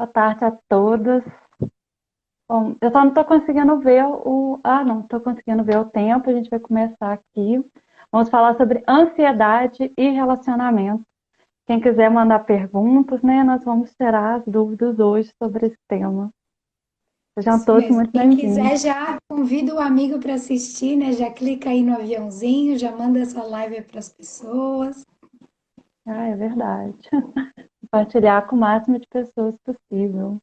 Boa tarde a todos. Bom, eu só não estou conseguindo ver o. Ah, não, estou conseguindo ver o tempo. A gente vai começar aqui. Vamos falar sobre ansiedade e relacionamento. Quem quiser mandar perguntas, né? Nós vamos tirar as dúvidas hoje sobre esse tema. Sejam Isso todos mesmo. muito Quem bem-vindos. quiser já convida o amigo para assistir, né? Já clica aí no aviãozinho, já manda essa live para as pessoas. Ah, é verdade. Compartilhar com o máximo de pessoas possível.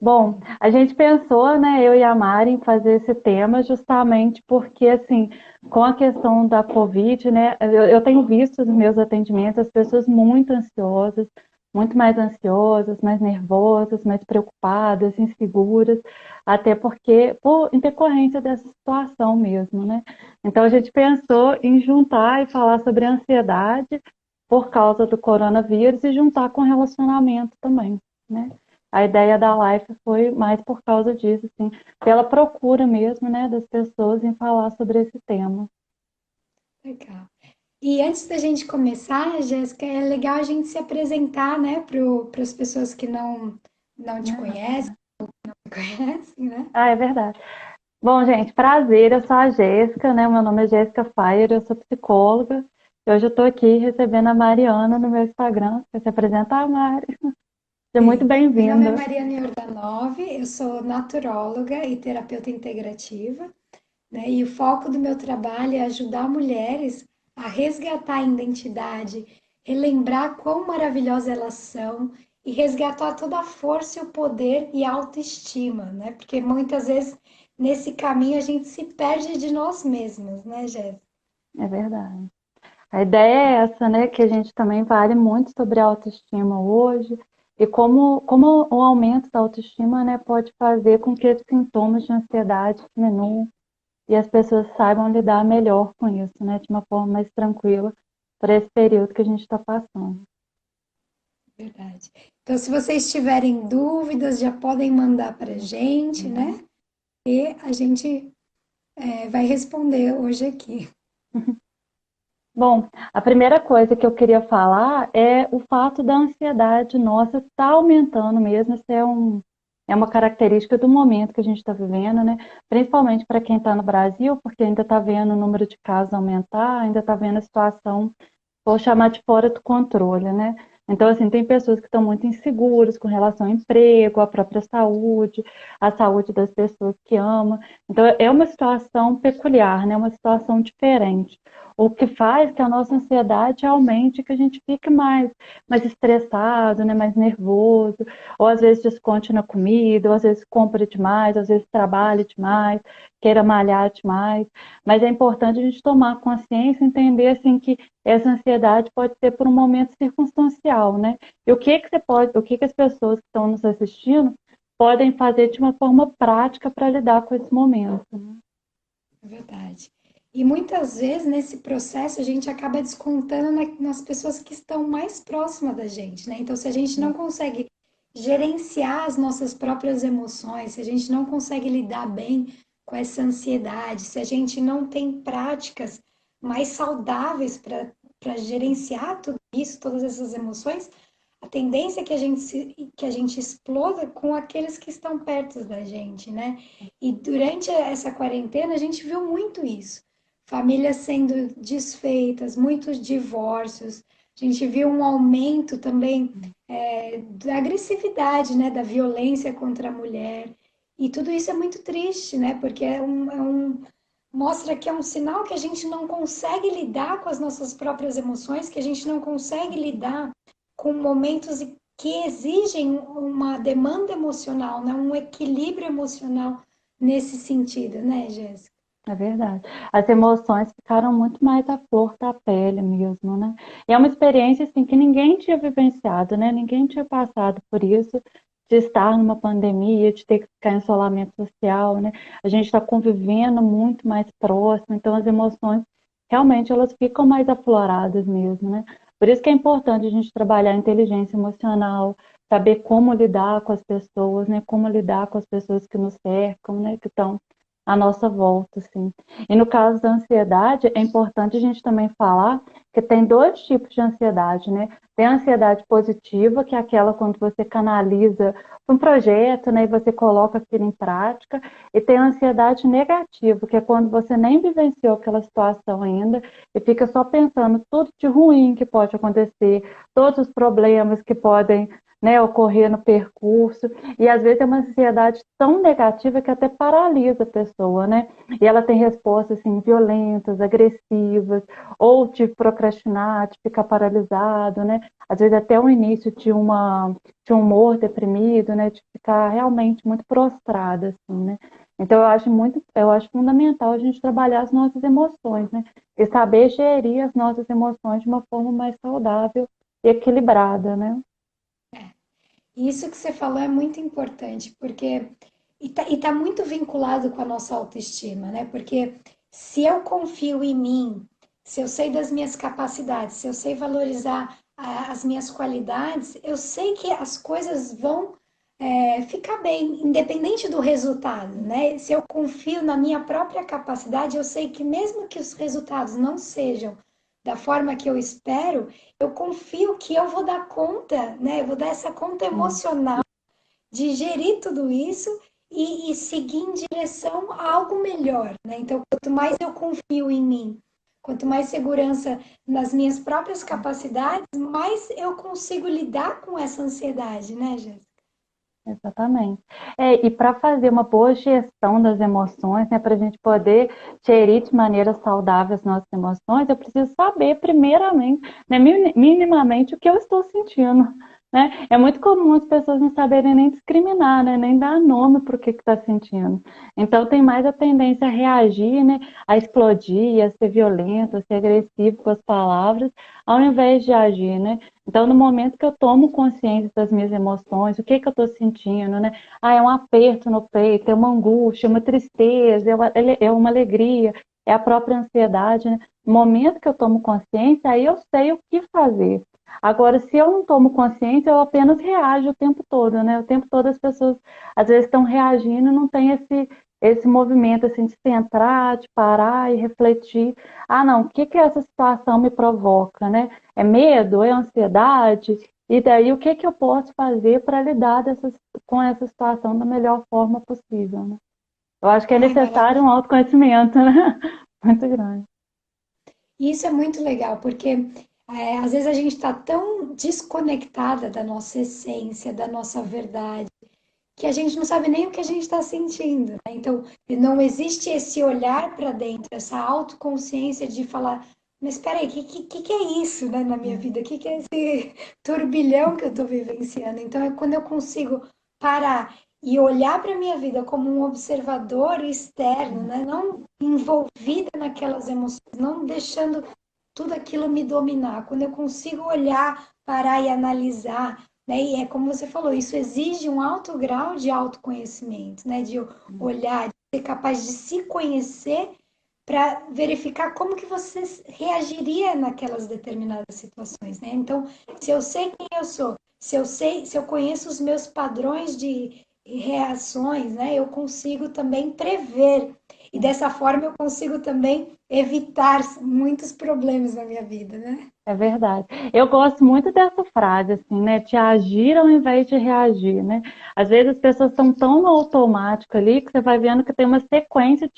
Bom, a gente pensou, né, eu e a Mari, em fazer esse tema justamente porque, assim, com a questão da Covid, né, eu tenho visto nos meus atendimentos as pessoas muito ansiosas, muito mais ansiosas, mais nervosas, mais preocupadas, inseguras, até porque, em decorrência dessa situação mesmo, né. Então, a gente pensou em juntar e falar sobre a ansiedade por causa do coronavírus e juntar com relacionamento também, né. A ideia da live foi mais por causa disso, assim, pela procura mesmo, né, das pessoas em falar sobre esse tema. Legal. E antes da gente começar, Jéssica, é legal a gente se apresentar, né, para as pessoas que não te conhecem, conhecem, né? Ah, é verdade. Bom, gente, prazer, eu sou a Jéssica, né, meu nome é Jéssica Fire, eu sou psicóloga, e hoje eu estou aqui recebendo a Mariana no meu Instagram. Quer se apresentar, Mari? Seja muito Sim. Meu nome é bem-vinda. Mariana Yordanov, eu sou naturóloga e terapeuta integrativa, né? E o foco do meu trabalho é ajudar mulheres a resgatar a identidade, relembrar quão maravilhosas elas são e resgatar toda a força e o poder e a autoestima, né? Porque muitas vezes nesse caminho a gente se perde de nós mesmos, né, Jéssica? É verdade. A ideia é essa, né, que a gente também fale muito sobre a autoestima hoje e como o aumento da autoestima, né, pode fazer com que os sintomas de ansiedade diminuam e as pessoas saibam lidar melhor com isso, né, de uma forma mais tranquila para esse período que a gente está passando. Verdade. Então, se vocês tiverem dúvidas, já podem mandar para a gente, né? E a gente vai responder hoje aqui. Bom, a primeira coisa que eu queria falar é o fato da ansiedade nossa estar aumentando mesmo. Isso é uma característica do momento que a gente está vivendo, né? Principalmente para quem está no Brasil, porque ainda está vendo o número de casos aumentar, ainda está vendo a situação, vou chamar de fora do controle, né? Então, assim, tem pessoas que estão muito inseguras com relação ao emprego, à própria saúde, à saúde das pessoas que amam. Então, é uma situação peculiar, né? Uma situação diferente. O que faz que a nossa ansiedade aumente, que a gente fique mais estressado, né? Mais nervoso, ou às vezes desconte na comida, ou às vezes compra demais, às vezes trabalha demais, queira malhar demais. Mas é importante a gente tomar consciência, entender assim que essa ansiedade pode ser por um momento circunstancial, né? E o que as pessoas que estão nos assistindo podem fazer de uma forma prática para lidar com esse momento, né? É verdade. E muitas vezes nesse processo a gente acaba descontando nas pessoas que estão mais próximas da gente, né? Então, se a gente não consegue gerenciar as nossas próprias emoções, se a gente não consegue lidar bem com essa ansiedade, se a gente não tem práticas mais saudáveis para gerenciar tudo isso, todas essas emoções, a tendência é que que a gente exploda com aqueles que estão perto da gente, né? E durante essa quarentena a gente viu muito isso. Famílias sendo desfeitas, muitos divórcios. A gente viu um aumento também da agressividade, né? Da violência contra a mulher. E tudo isso é muito triste, né? Porque mostra que é um sinal que a gente não consegue lidar com as nossas próprias emoções, que a gente não consegue lidar com momentos que exigem uma demanda emocional, né? Um equilíbrio emocional nesse sentido, né, Jéssica? É verdade. As emoções ficaram muito mais à flor da pele mesmo, né? E é uma experiência assim que ninguém tinha vivenciado, né? Ninguém tinha passado por isso, de estar numa pandemia, de ter que ficar em isolamento social, né? A gente está convivendo muito mais próximo, então as emoções realmente elas ficam mais afloradas mesmo, né? Por isso que é importante a gente trabalhar a inteligência emocional, saber como lidar com as pessoas, né? Como lidar com as pessoas que nos cercam, né? Que estão à nossa volta, assim. E no caso da ansiedade, é importante a gente também falar que tem dois tipos de ansiedade, né? Tem a ansiedade positiva, que é aquela quando você canaliza um projeto, né, e você coloca aquilo em prática, e tem a ansiedade negativa, que é quando você nem vivenciou aquela situação ainda e fica só pensando tudo de ruim que pode acontecer, todos os problemas que podem, né, ocorrer no percurso, e às vezes é uma ansiedade tão negativa que até paralisa a pessoa, né? E ela tem respostas assim, violentas, agressivas, ou de procrastinar, de ficar paralisado, né? Às vezes até o início de um humor deprimido, né? De ficar realmente muito prostrada, assim, né? Então eu acho fundamental a gente trabalhar as nossas emoções, né? E saber gerir as nossas emoções de uma forma mais saudável e equilibrada, né? Isso que você falou é muito importante, porque e tá muito vinculado com a nossa autoestima, né? Porque se eu confio em mim, se eu sei das minhas capacidades, se eu sei valorizar as minhas qualidades, eu sei que as coisas vão ficar bem, independente do resultado, né? Se eu confio na minha própria capacidade, eu sei que mesmo que os resultados não sejam da forma que eu espero, eu confio que eu vou dar conta, né? Eu vou dar essa conta emocional de gerir tudo isso e seguir em direção a algo melhor, né? Então, quanto mais eu confio em mim, quanto mais segurança nas minhas próprias capacidades, mais eu consigo lidar com essa ansiedade, né, Jéssica? Exatamente. E para fazer uma boa gestão das emoções, né, para a gente poder gerir de maneira saudável as nossas emoções, eu preciso saber, primeiramente, né, minimamente, o que eu estou sentindo. Né? É muito comum as pessoas não saberem nem discriminar, né, nem dar nome para o que está sentindo. Então, tem mais a tendência a reagir, né, a explodir, a ser violento, a ser agressivo com as palavras, ao invés de agir, né? Então, no momento que eu tomo consciência das minhas emoções, o que que eu estou sentindo, né? Ah, é um aperto no peito, é uma angústia, é uma tristeza, é uma alegria, é a própria ansiedade, né? No momento que eu tomo consciência, aí eu sei o que fazer. Agora, se eu não tomo consciência, eu apenas reajo o tempo todo, né? O tempo todo as pessoas, às vezes, estão reagindo e não tem esse movimento, assim, de centrar, de parar e refletir. Ah, não, o que que essa situação me provoca, né? É medo? É ansiedade? E daí, o que que eu posso fazer para lidar com essa situação da melhor forma possível, né? Eu acho que é Ai, necessário um maravilha. autoconhecimento, né? Muito grande. E isso é muito legal, porque às vezes a gente está tão desconectada da nossa essência, da nossa verdade, que a gente não sabe nem o que a gente está sentindo, né? Então, não existe esse olhar para dentro, essa autoconsciência de falar, mas espera aí, que é isso, né, na minha vida? Que é esse turbilhão que eu estou vivenciando? Então, é quando eu consigo parar e olhar para a minha vida como um observador externo, né? Não envolvida naquelas emoções, não deixando tudo aquilo me dominar. Quando eu consigo olhar, parar e analisar, né? E é como você falou, isso exige um alto grau de autoconhecimento, né? De olhar, de ser capaz de se conhecer para verificar como que você reagiria naquelas determinadas situações, né? Então, se eu sei quem eu sou, se eu conheço os meus padrões de reações, né? Eu consigo também prever e dessa forma eu consigo também evitar muitos problemas na minha vida, né? É verdade. Eu gosto muito dessa frase, assim, né? De agir ao invés de reagir, né? Às vezes as pessoas estão tão no automático ali que você vai vendo que tem uma sequência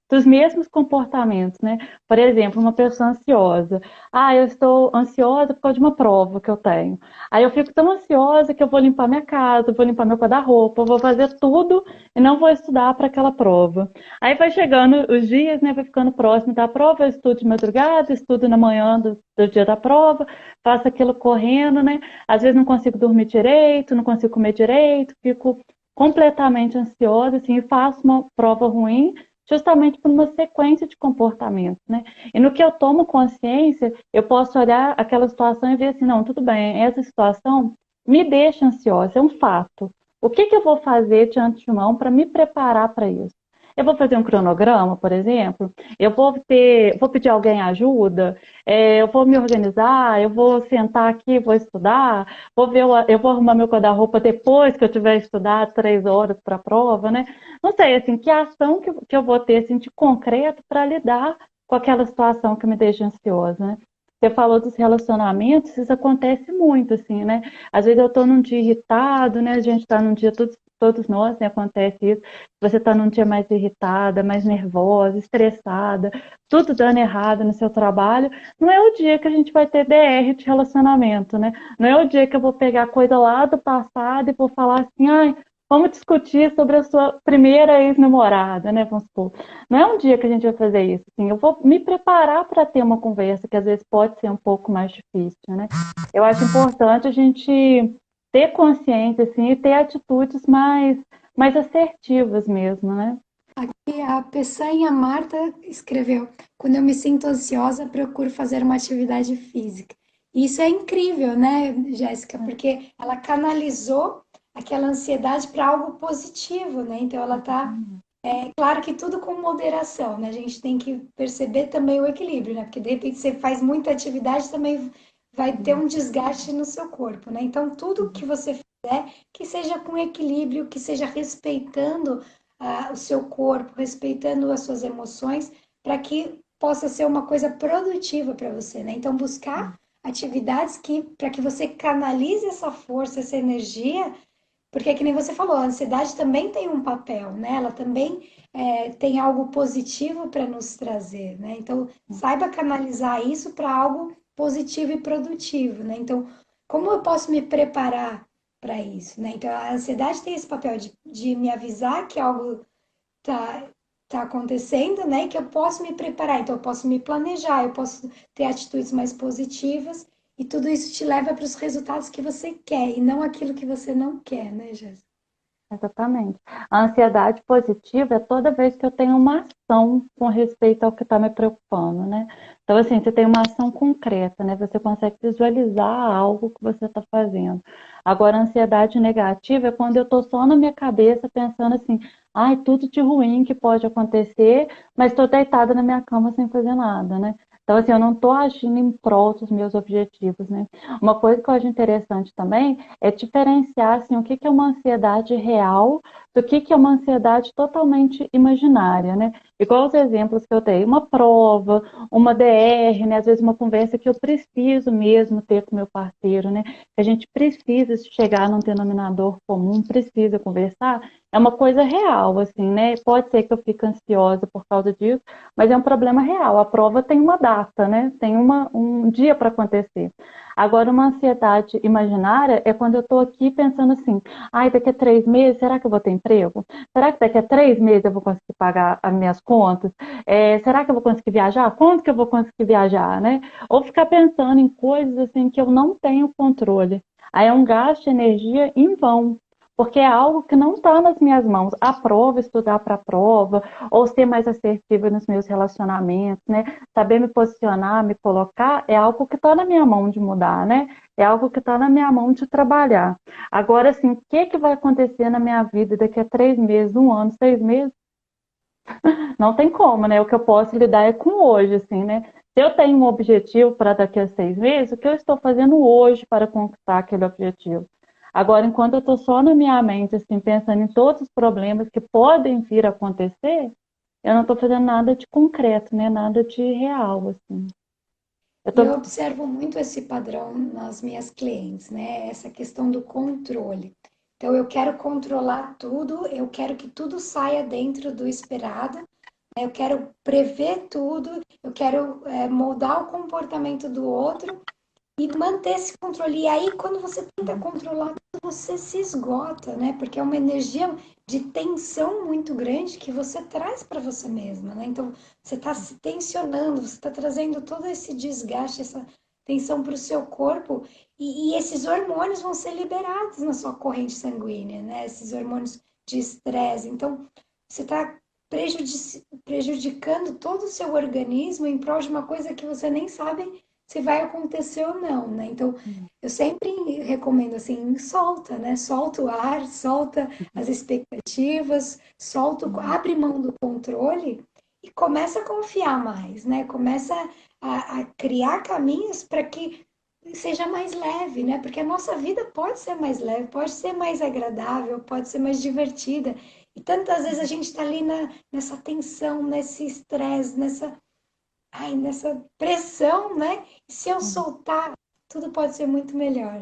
dos mesmos comportamentos, né? Por exemplo, uma pessoa ansiosa. Ah, eu estou ansiosa por causa de uma prova que eu tenho. Aí eu fico tão ansiosa que eu vou limpar minha casa, vou limpar meu guarda-roupa, vou fazer tudo e não vou estudar para aquela prova. Aí vai chegando os dias, né? Vai ficando próximo da prova, eu estudo de madrugada, estudo na manhã do dia da prova, faço aquilo correndo, né? Às vezes não consigo dormir direito, não consigo comer direito, fico completamente ansiosa, assim, e faço uma prova ruim, justamente por uma sequência de comportamentos, né? E no que eu tomo consciência, eu posso olhar aquela situação e ver assim, não, tudo bem, essa situação me deixa ansiosa, é um fato. O que que eu vou fazer de antemão para me preparar para isso? Eu vou fazer um cronograma, por exemplo, vou pedir alguém ajuda, eu vou me organizar, eu vou sentar aqui, vou estudar, eu vou arrumar meu guarda-roupa depois que eu tiver estudado 3 horas para a prova, né? Não sei, assim, que ação que eu vou ter assim, de concreto para lidar com aquela situação que me deixa ansiosa, né? Você falou dos relacionamentos, isso acontece muito, assim, né? Às vezes eu estou num dia irritado, né? A gente está num dia, todos nós, né? Acontece isso. Você está num dia mais irritada, mais nervosa, estressada, tudo dando errado no seu trabalho. Não é o dia que a gente vai ter DR de relacionamento, né? Não é o dia que eu vou pegar coisa lá do passado e vou falar assim, ai, vamos discutir sobre a sua primeira ex-namorada, né? Vamos supor. Não é um dia que a gente vai fazer isso. Assim, eu vou me preparar para ter uma conversa que às vezes pode ser um pouco mais difícil, né? Eu acho importante a gente ter consciência assim, e ter atitudes mais assertivas mesmo, né? E a Peçanha Marta escreveu: quando eu me sinto ansiosa, procuro fazer uma atividade física. E isso é incrível, né, Jéssica? Porque ela canalizou aquela ansiedade para algo positivo, né? Então ela tá, claro que tudo com moderação, né? A gente tem que perceber também o equilíbrio, né? Porque de repente você faz muita atividade, também vai ter um desgaste no seu corpo, né? Então tudo que você fizer, que seja com equilíbrio, que seja respeitando o seu corpo, respeitando as suas emoções, para que possa ser uma coisa produtiva para você, né? Então, buscar atividades que para que você canalize essa força, essa energia, porque é que nem você falou, a ansiedade também tem um papel, né? Ela também tem algo positivo para nos trazer, né? Então, saiba canalizar isso para algo positivo e produtivo, né? Então, como eu posso me preparar para isso, né? Então, a ansiedade tem esse papel de me avisar que algo tá, tá acontecendo, né? E que eu posso me preparar, então eu posso me planejar, eu posso ter atitudes mais positivas, e tudo isso te leva para os resultados que você quer e não aquilo que você não quer, né, Jéssica? Exatamente. A ansiedade positiva é toda vez que eu tenho uma ação com respeito ao que está me preocupando, né? Então, assim, você tem uma ação concreta, né? Você consegue visualizar algo que você está fazendo. Agora, a ansiedade negativa é quando eu estou só na minha cabeça pensando assim, ai, tudo de ruim que pode acontecer, mas estou deitada na minha cama sem fazer nada, né? Então, assim, eu não estou agindo em prol dos meus objetivos, né? Uma coisa que eu acho interessante também é diferenciar assim, o que é uma ansiedade real do que é uma ansiedade totalmente imaginária, né? Igual os exemplos que eu dei, uma prova, uma DR, né? Às vezes uma conversa que eu preciso mesmo ter com meu parceiro, né? Que a gente precisa chegar num denominador comum, precisa conversar, é uma coisa real, assim, né? Pode ser que eu fique ansiosa por causa disso, mas é um problema real. A prova tem uma data, né? Tem um dia para acontecer. Agora, uma ansiedade imaginária é quando eu estou aqui pensando assim, ai, daqui a 3 meses, será que eu vou ter emprego? Será que daqui a 3 meses eu vou conseguir pagar as minhas contas? Será que eu vou conseguir viajar? Quando que eu vou conseguir viajar, né? Ou ficar pensando em coisas assim que eu não tenho controle. Aí é um gasto de energia em vão, porque é algo que não está nas minhas mãos. A prova, estudar para a prova, ou ser mais assertiva nos meus relacionamentos, né? Saber me posicionar, me colocar, é algo que está na minha mão de mudar, né? É algo que está na minha mão de trabalhar. Agora, assim, o que vai acontecer na minha vida daqui a 3 meses, um ano, 6 meses? Não tem como, né? O que eu posso lidar é com hoje, assim, né? Se eu tenho um objetivo para daqui a 6 meses, o que eu estou fazendo hoje para conquistar aquele objetivo? Agora, enquanto eu estou só na minha mente, assim, pensando em todos os problemas que podem vir a acontecer, eu não estou fazendo nada de concreto, né? Nada de real, assim. Eu E eu tô... observo muito esse padrão nas minhas clientes, né? Essa questão do controle. Então, eu quero controlar tudo, eu quero que tudo saia dentro do esperado, né? Eu quero prever tudo, eu quero moldar o comportamento do outro e manter esse controle. E aí, quando você tenta controlar tudo, você se esgota, né? Porque é uma energia de tensão muito grande que você traz para você mesma, né? Então, você está se tensionando, você está trazendo todo esse desgaste, essa tensão para o seu corpo, e esses hormônios vão ser liberados na sua corrente sanguínea, né? Esses hormônios de estresse. Então, você está prejudicando todo o seu organismo em prol de uma coisa que você nem sabe se vai acontecer ou não, né? Então, eu sempre recomendo assim, solta, né? Solta o ar, solta as expectativas, solta, abre mão do controle e começa a confiar mais, né? Começa a criar caminhos para que seja mais leve, né? Porque a nossa vida pode ser mais leve, pode ser mais agradável, pode ser mais divertida. E tantas vezes a gente está ali nessa tensão, nesse estresse, nessa pressão, né? E se eu soltar, tudo pode ser muito melhor.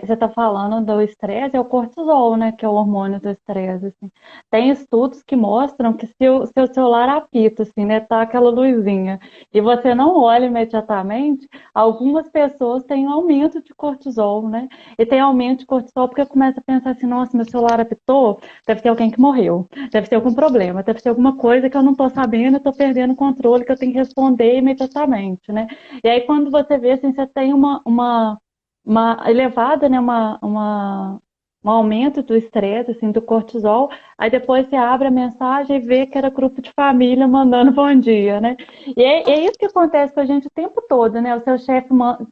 Você está falando do estresse, é o cortisol, né? Que é o hormônio do estresse, assim. Tem estudos que mostram que se o seu celular apita, assim, né? Tá aquela luzinha, e você não olha imediatamente, algumas pessoas têm um aumento de cortisol, né? E tem aumento de cortisol porque começa a pensar assim, nossa, meu celular apitou, deve ter alguém que morreu, deve ter algum problema, deve ter alguma coisa que eu não estou sabendo, eu estou perdendo o controle, que eu tenho que responder imediatamente, né? E aí quando você vê, assim, você tem uma elevada, né, um aumento do estresse, assim, do cortisol, aí depois você abre a mensagem e vê que era grupo de família mandando bom dia, né? E é isso que acontece com a gente o tempo todo, né? O seu chefe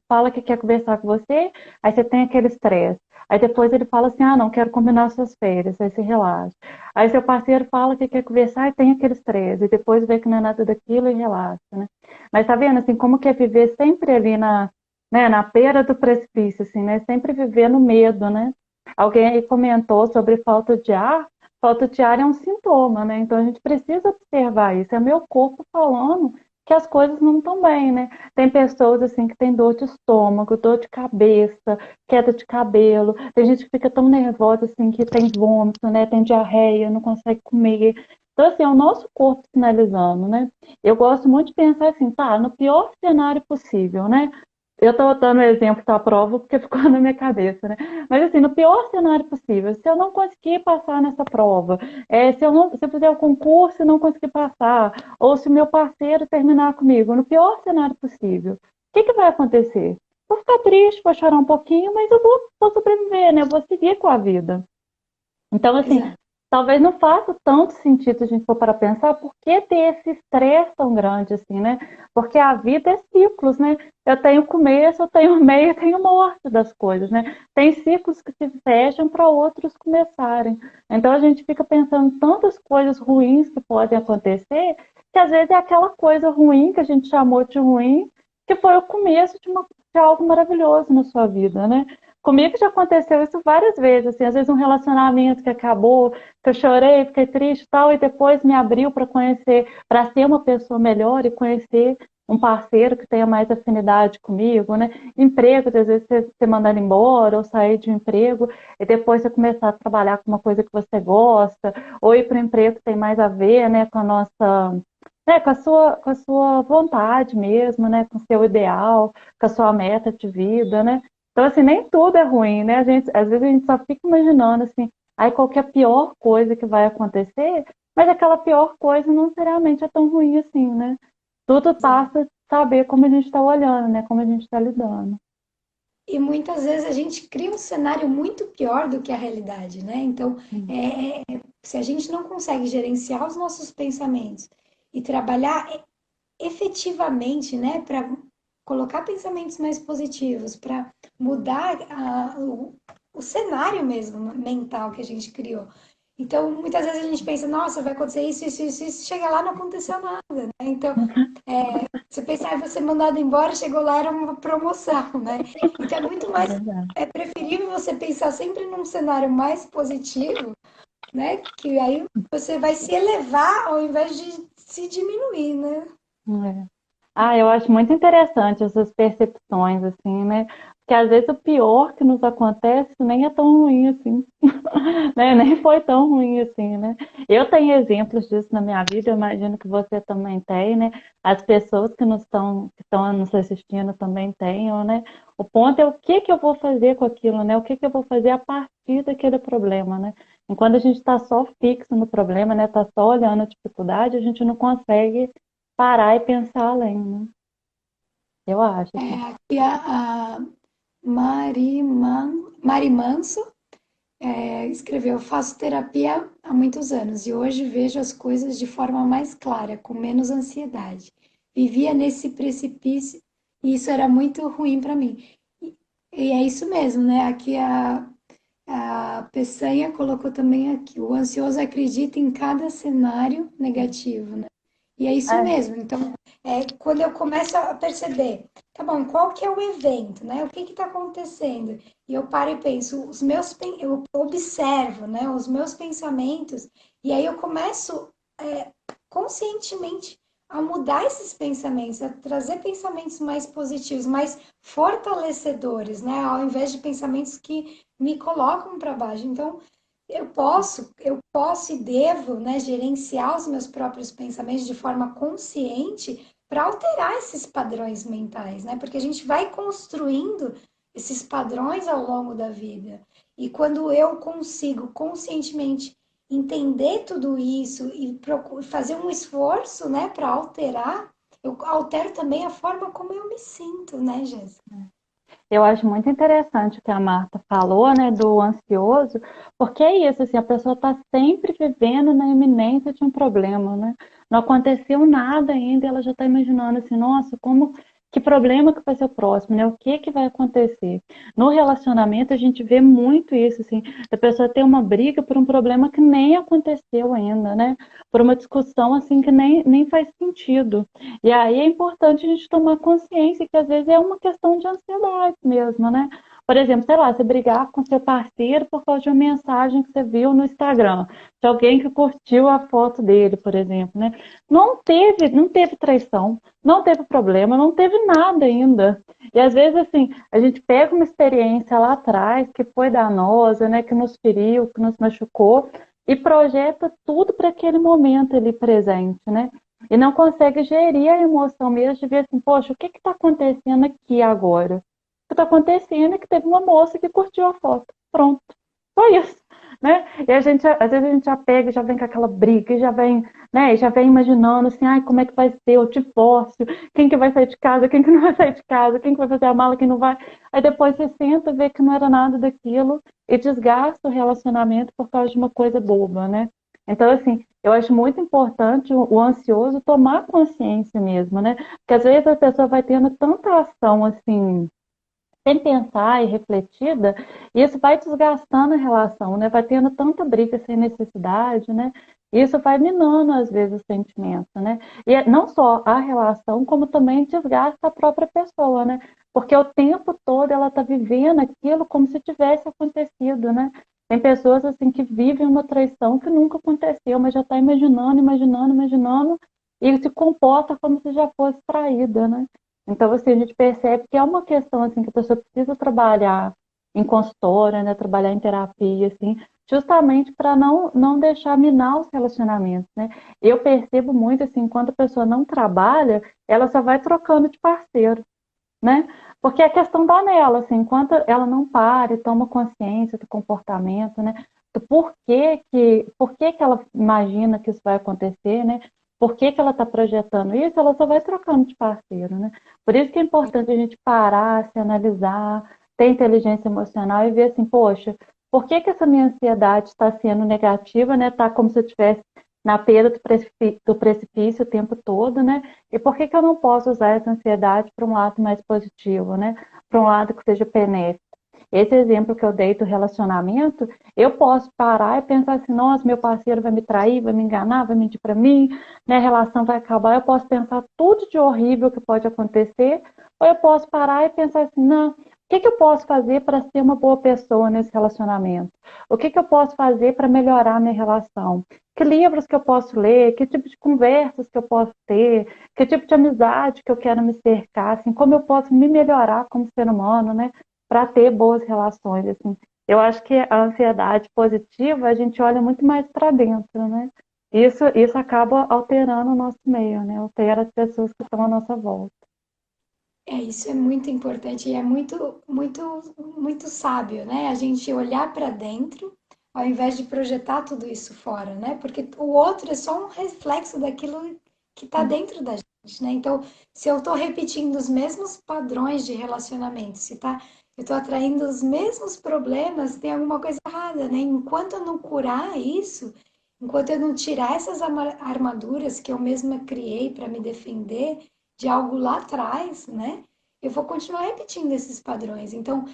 fala que quer conversar com você, aí você tem aquele estresse. Aí depois ele fala assim, ah, não, quero combinar suas férias, aí você relaxa. Aí seu parceiro fala que quer conversar e tem aquele estresse, e depois vê que não é nada daquilo e relaxa, né? Mas tá vendo, assim, como que é viver sempre ali na beira do precipício, assim, né? Sempre viver no medo, né? Alguém aí comentou sobre falta de ar. Falta de ar é um sintoma, né? Então a gente precisa observar isso. É meu corpo falando que as coisas não estão bem, né? Tem pessoas assim que tem dor de estômago, dor de cabeça, queda de cabelo. Tem gente que fica tão nervosa assim que tem vômito, né? Tem diarreia, não consegue comer. Então, assim, é o nosso corpo sinalizando, né? Eu gosto muito de pensar assim, tá, no pior cenário possível, né? Eu estou dando o exemplo da prova porque ficou na minha cabeça, né? Mas assim, no pior cenário possível, se eu não conseguir passar nessa prova, se eu fizer o concurso e não conseguir passar, ou se o meu parceiro terminar comigo, no pior cenário possível, o que vai acontecer? Vou ficar triste, vou chorar um pouquinho, mas vou sobreviver, né? Eu vou seguir com a vida. Então, assim, Exato. talvez não faça tanto sentido se a gente for para pensar por que ter esse estresse tão grande, assim, né? Porque a vida é ciclos, né? Eu tenho começo, eu tenho meio, eu tenho morte das coisas, né? Tem ciclos que se fecham para outros começarem. Então a gente fica pensando em tantas coisas ruins que podem acontecer, que às vezes é aquela coisa ruim que a gente chamou de ruim, que foi o começo de algo maravilhoso na sua vida, né? Comigo já aconteceu isso várias vezes, assim, às vezes um relacionamento que acabou, que eu chorei, fiquei triste e tal, e depois me abriu para conhecer, para ser uma pessoa melhor e conhecer um parceiro que tenha mais afinidade comigo, né? Emprego, às vezes você ser mandado embora ou sair de um emprego e depois você começar a trabalhar com uma coisa que você gosta, ou ir para um emprego que tem mais a ver, né, com a nossa, né, com a sua vontade mesmo, né, com o seu ideal, com a sua meta de vida, né? Então, assim, nem tudo é ruim, né? Às vezes a gente só fica imaginando, assim, aí qualquer pior coisa que vai acontecer, mas aquela pior coisa não necessariamente é tão ruim assim, né? Tudo Exato. passa de saber como a gente está olhando, né? Como a gente está lidando. E muitas vezes a gente cria um cenário muito pior do que a realidade, né? Então, se a gente não consegue gerenciar os nossos pensamentos e trabalhar efetivamente, né, para colocar pensamentos mais positivos, para mudar o cenário mesmo mental que a gente criou. Então, muitas vezes a gente pensa, nossa, vai acontecer isso, isso, isso, isso, chega lá, não aconteceu nada, né? Então, você pensa, ah, você mandado embora, chegou lá, era uma promoção, né? Então, é muito É mais, verdade. é preferível você pensar sempre num cenário mais positivo, né? Que aí você vai se elevar ao invés de se diminuir, né? É. Ah, eu acho muito interessante essas percepções, assim, né? Porque às vezes o pior que nos acontece nem é tão ruim assim, né? Nem foi tão ruim assim, né? Eu tenho exemplos disso na minha vida, eu imagino que você também tem, né? As pessoas que estão nos assistindo também tenham, né? O ponto é o que que eu vou fazer com aquilo, né? O que que eu vou fazer a partir daquele problema, né? Enquanto a gente está só fixo no problema, né? Está só olhando a dificuldade, a gente não consegue parar e pensar além, né? Eu acho, assim. Aqui a Mari Manso escreveu: Faço terapia há muitos anos e hoje vejo as coisas de forma mais clara, com menos ansiedade. Vivia nesse precipício, E isso era muito ruim para mim. E é isso mesmo, né? Aqui a Peçanha colocou também aqui, o ansioso acredita em cada cenário negativo, né? E é isso É, mesmo. Então, quando eu começo a perceber, tá bom, qual que é o evento, né? O que está acontecendo? E eu paro e penso, eu observo, né, os meus pensamentos, e aí eu começo conscientemente a mudar esses pensamentos, a trazer pensamentos mais positivos, mais fortalecedores, né? Ao invés de pensamentos que me colocam para baixo. Então, eu posso e devo, né, gerenciar os meus próprios pensamentos de forma consciente para alterar esses padrões mentais, né? Porque a gente vai construindo esses padrões ao longo da vida. E quando eu consigo conscientemente entender tudo isso e fazer um esforço, né, para alterar, eu altero também a forma como eu me sinto, né, Jéssica? eu acho muito interessante o que a Marta falou, né, do ansioso, porque é isso, assim, a pessoa está sempre vivendo na iminência de um problema, né? Não aconteceu nada ainda, e ela já está imaginando assim, nossa, como que problema que vai ser o próximo, né? O que que vai acontecer? No relacionamento a gente vê muito isso, assim, da pessoa ter uma briga por um problema que nem aconteceu ainda, né? Por uma discussão assim que nem faz sentido. E aí é importante a gente tomar consciência que às vezes é uma questão de ansiedade mesmo, né? Por exemplo, sei lá, você brigar com seu parceiro por causa de uma mensagem que você viu no Instagram, de alguém que curtiu a foto dele, por exemplo, né? Não teve traição, não teve problema, não teve nada ainda. E às vezes, assim, a gente pega uma experiência lá atrás que foi danosa, né? Que nos feriu, que nos machucou, e projeta tudo para aquele momento ali presente, né? E não consegue gerir a emoção mesmo de ver assim, poxa, o que está acontecendo aqui agora? O que está acontecendo é que teve uma moça que curtiu a foto. Pronto. Foi isso. Né? E a gente, às vezes a gente já pega, já vem com aquela briga, e já vem, né, já vem imaginando assim, ai, como é que vai ser o divórcio, quem que vai sair de casa, quem que não vai sair de casa, quem que vai fazer a mala, quem não vai. Aí depois você senta, vê que não era nada daquilo e desgasta o relacionamento por causa de uma coisa boba, né? Então, assim, eu acho muito importante o ansioso tomar consciência mesmo, né? Porque às vezes a pessoa vai tendo tanta ação assim, sem pensar e refletida, e isso vai desgastando a relação, né? Vai tendo tanta briga sem necessidade, né? E isso vai minando, às vezes, o sentimento, né? E não só a relação, como também desgasta a própria pessoa, né? Porque o tempo todo ela está vivendo aquilo como se tivesse acontecido, né? Tem pessoas assim que vivem uma traição que nunca aconteceu, mas já está imaginando, imaginando, imaginando, e se comporta como se já fosse traída, né? Então, assim, a gente percebe que é uma questão, assim, que a pessoa precisa trabalhar em consultório, né, trabalhar em terapia, assim, justamente para não deixar minar os relacionamentos, né? Eu percebo muito, assim, quando a pessoa não trabalha, ela só vai trocando de parceiro, né? Porque a questão dá nela, assim, enquanto ela não para e toma consciência do comportamento, né? Do por que que ela imagina que isso vai acontecer, né? Por que que ela está projetando isso, ela só vai trocando de parceiro, né? Por isso que é importante a gente parar, se analisar, ter inteligência emocional e ver assim, poxa, por que que essa minha ansiedade está sendo negativa, né? Tá como se eu estivesse na beira do precipício o tempo todo, né? E por que que eu não posso usar essa ansiedade para um lado mais positivo, né? Para um lado que seja benéfico? Esse exemplo que eu dei do relacionamento, eu posso parar e pensar assim, nossa, meu parceiro vai me trair, vai me enganar, vai mentir para mim, minha relação vai acabar. Eu posso pensar tudo de horrível que pode acontecer, ou eu posso parar e pensar assim, não, o que que eu posso fazer para ser uma boa pessoa nesse relacionamento? O que que eu posso fazer para melhorar a minha relação? Que livros que eu posso ler? Que tipo de conversas que eu posso ter? Que tipo de amizade que eu quero me cercar? Assim, como eu posso me melhorar como ser humano, né? Para ter boas relações, assim. Eu acho que a ansiedade positiva, a gente olha muito mais para dentro, né? Isso acaba alterando o nosso meio, né? Altera as pessoas que estão à nossa volta. Isso é muito importante e é muito, muito, muito sábio, né? A gente olhar para dentro ao invés de projetar tudo isso fora, né? Porque o outro é só um reflexo daquilo que está dentro da gente, né? Então, se eu estou repetindo os mesmos padrões de relacionamento, se tá, eu estou atraindo os mesmos problemas, tem alguma coisa errada, né? Enquanto eu não curar isso, enquanto eu não tirar essas armaduras que eu mesma criei para me defender de algo lá atrás, né? eu vou continuar repetindo esses padrões. Então,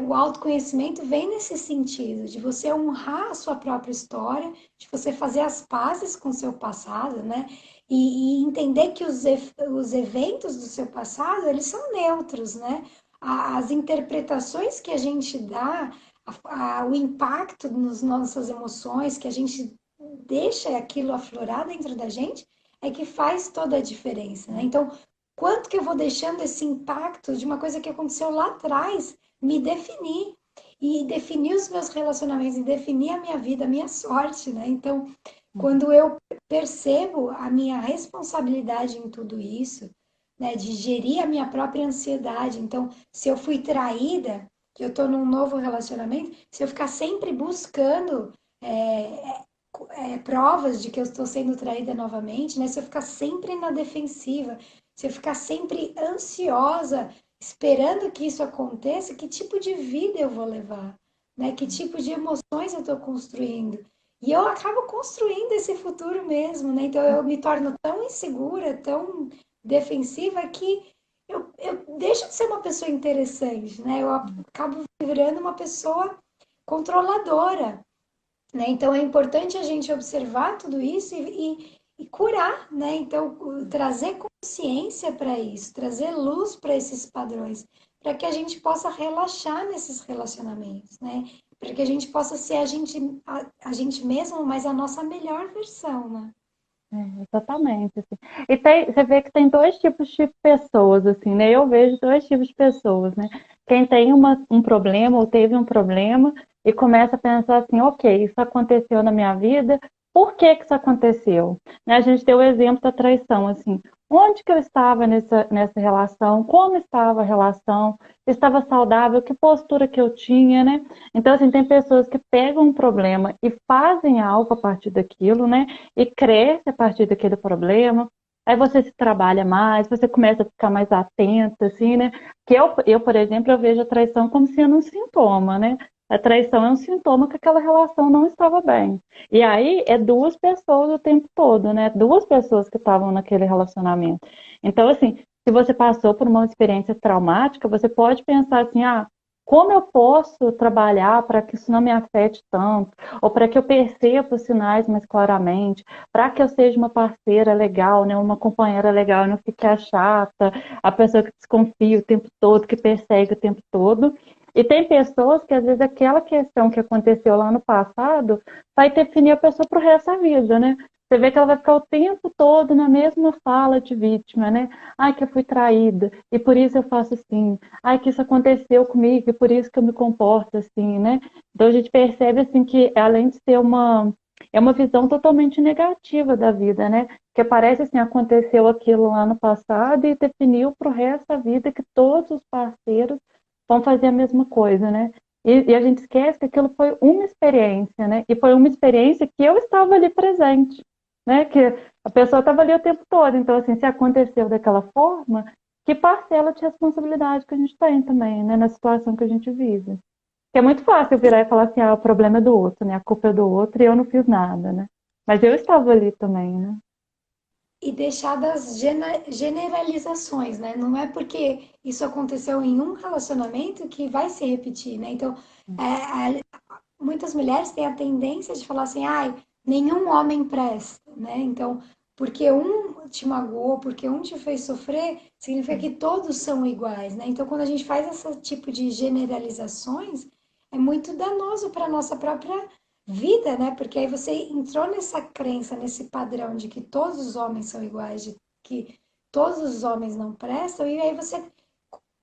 o autoconhecimento vem nesse sentido, de você honrar a sua própria história, de você fazer as pazes com o seu passado, né? E entender que os eventos do seu passado, eles são neutros, né? As interpretações que a gente dá, o impacto nas nossas emoções, que a gente deixa aquilo aflorar dentro da gente, é que faz toda a diferença, né? Então, quanto que eu vou deixando esse impacto de uma coisa que aconteceu lá atrás me definir e definir os meus relacionamentos e definir a minha vida, a minha sorte, né? Então, quando eu percebo a minha responsabilidade em tudo isso, né, de gerir a minha própria ansiedade. Então, se eu fui traída, que eu estou num novo relacionamento, se eu ficar sempre buscando provas de que eu estou sendo traída novamente, né? Se eu ficar sempre na defensiva, se eu ficar sempre ansiosa, esperando que isso aconteça, que tipo de vida eu vou levar, né? Que tipo de emoções eu estou construindo? E eu acabo construindo esse futuro mesmo, né? Então eu me torno tão insegura, tão defensiva que eu deixo de ser uma pessoa interessante, né? Eu acabo virando uma pessoa controladora, né? Então é importante a gente observar tudo isso e curar, né? Então trazer consciência para isso, trazer luz para esses padrões, para que a gente possa relaxar nesses relacionamentos, né? Para que a gente possa ser a gente mesmo, mas a nossa melhor versão, né? Exatamente, assim. E você vê que tem dois tipos de pessoas, assim, né? Eu vejo dois tipos de pessoas, né? Quem tem um problema ou teve um problema e começa a pensar assim, ok, isso aconteceu na minha vida, por que que isso aconteceu? Né? A gente deu o exemplo da traição, assim, onde que eu estava nessa relação, como estava a relação, estava saudável, que postura que eu tinha, né? Então, assim, tem pessoas que pegam um problema e fazem algo a partir daquilo, né? E cresce a partir daquele problema. Aí você se trabalha mais, você começa a ficar mais atenta, assim, né? Que por exemplo, eu vejo a traição como sendo um sintoma, né? A traição é um sintoma que aquela relação não estava bem. E aí é duas pessoas o tempo todo, né? Duas pessoas que estavam naquele relacionamento. Então, assim, se você passou por uma experiência traumática, você pode pensar assim, ah, como eu posso trabalhar para que isso não me afete tanto? Ou para que eu perceba os sinais mais claramente, para que eu seja uma parceira legal, né, uma companheira legal, e não fique a chata, a pessoa que desconfia o tempo todo, que persegue o tempo todo. E tem pessoas que às vezes aquela questão que aconteceu lá no passado vai definir a pessoa para o resto da vida, né? Você vê que ela vai ficar o tempo todo na mesma fala de vítima, né? Ai, que eu fui traída, e por isso eu faço assim. Ai, que isso aconteceu comigo, e por isso que eu me comporto assim, né? Então a gente percebe assim que além de ser é uma visão totalmente negativa da vida, né? Que parece assim, aconteceu aquilo lá no passado e definiu para o resto da vida que todos os parceiros vão fazer a mesma coisa, né? E a gente esquece que aquilo foi uma experiência, né? E foi uma experiência que eu estava ali presente, né? Que a pessoa estava ali o tempo todo. Então, assim, se aconteceu daquela forma, que parcela de responsabilidade que a gente tem também, né? Na situação que a gente vive. Que é muito fácil eu virar e falar assim, ah, o problema é do outro, né? A culpa é do outro e eu não fiz nada, né? Mas eu estava ali também, né? E deixar das generalizações, né? Não é porque isso aconteceu em um relacionamento que vai se repetir, né? Então, muitas mulheres têm a tendência de falar assim, ai, nenhum homem presta, né? Então, porque um te magoou, porque um te fez sofrer, significa que todos são iguais, né? Então, quando a gente faz esse tipo de generalizações, é muito danoso para a nossa própria vida, né? Porque aí você entrou nessa crença, nesse padrão de que todos os homens são iguais, de que todos os homens não prestam, e aí você,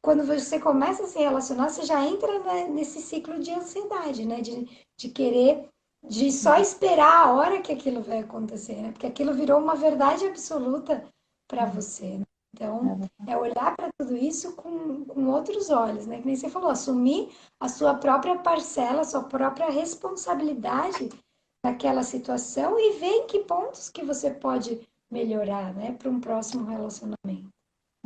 quando você começa a se relacionar, você já entra nesse ciclo de ansiedade, né? De querer, de só esperar a hora que aquilo vai acontecer, né? Porque aquilo virou uma verdade absoluta para você, né? Então, é olhar para tudo isso com outros olhos, né? Que nem você falou, assumir a sua própria parcela, a sua própria responsabilidade naquela situação e ver em que pontos que você pode melhorar, né? Para um próximo relacionamento.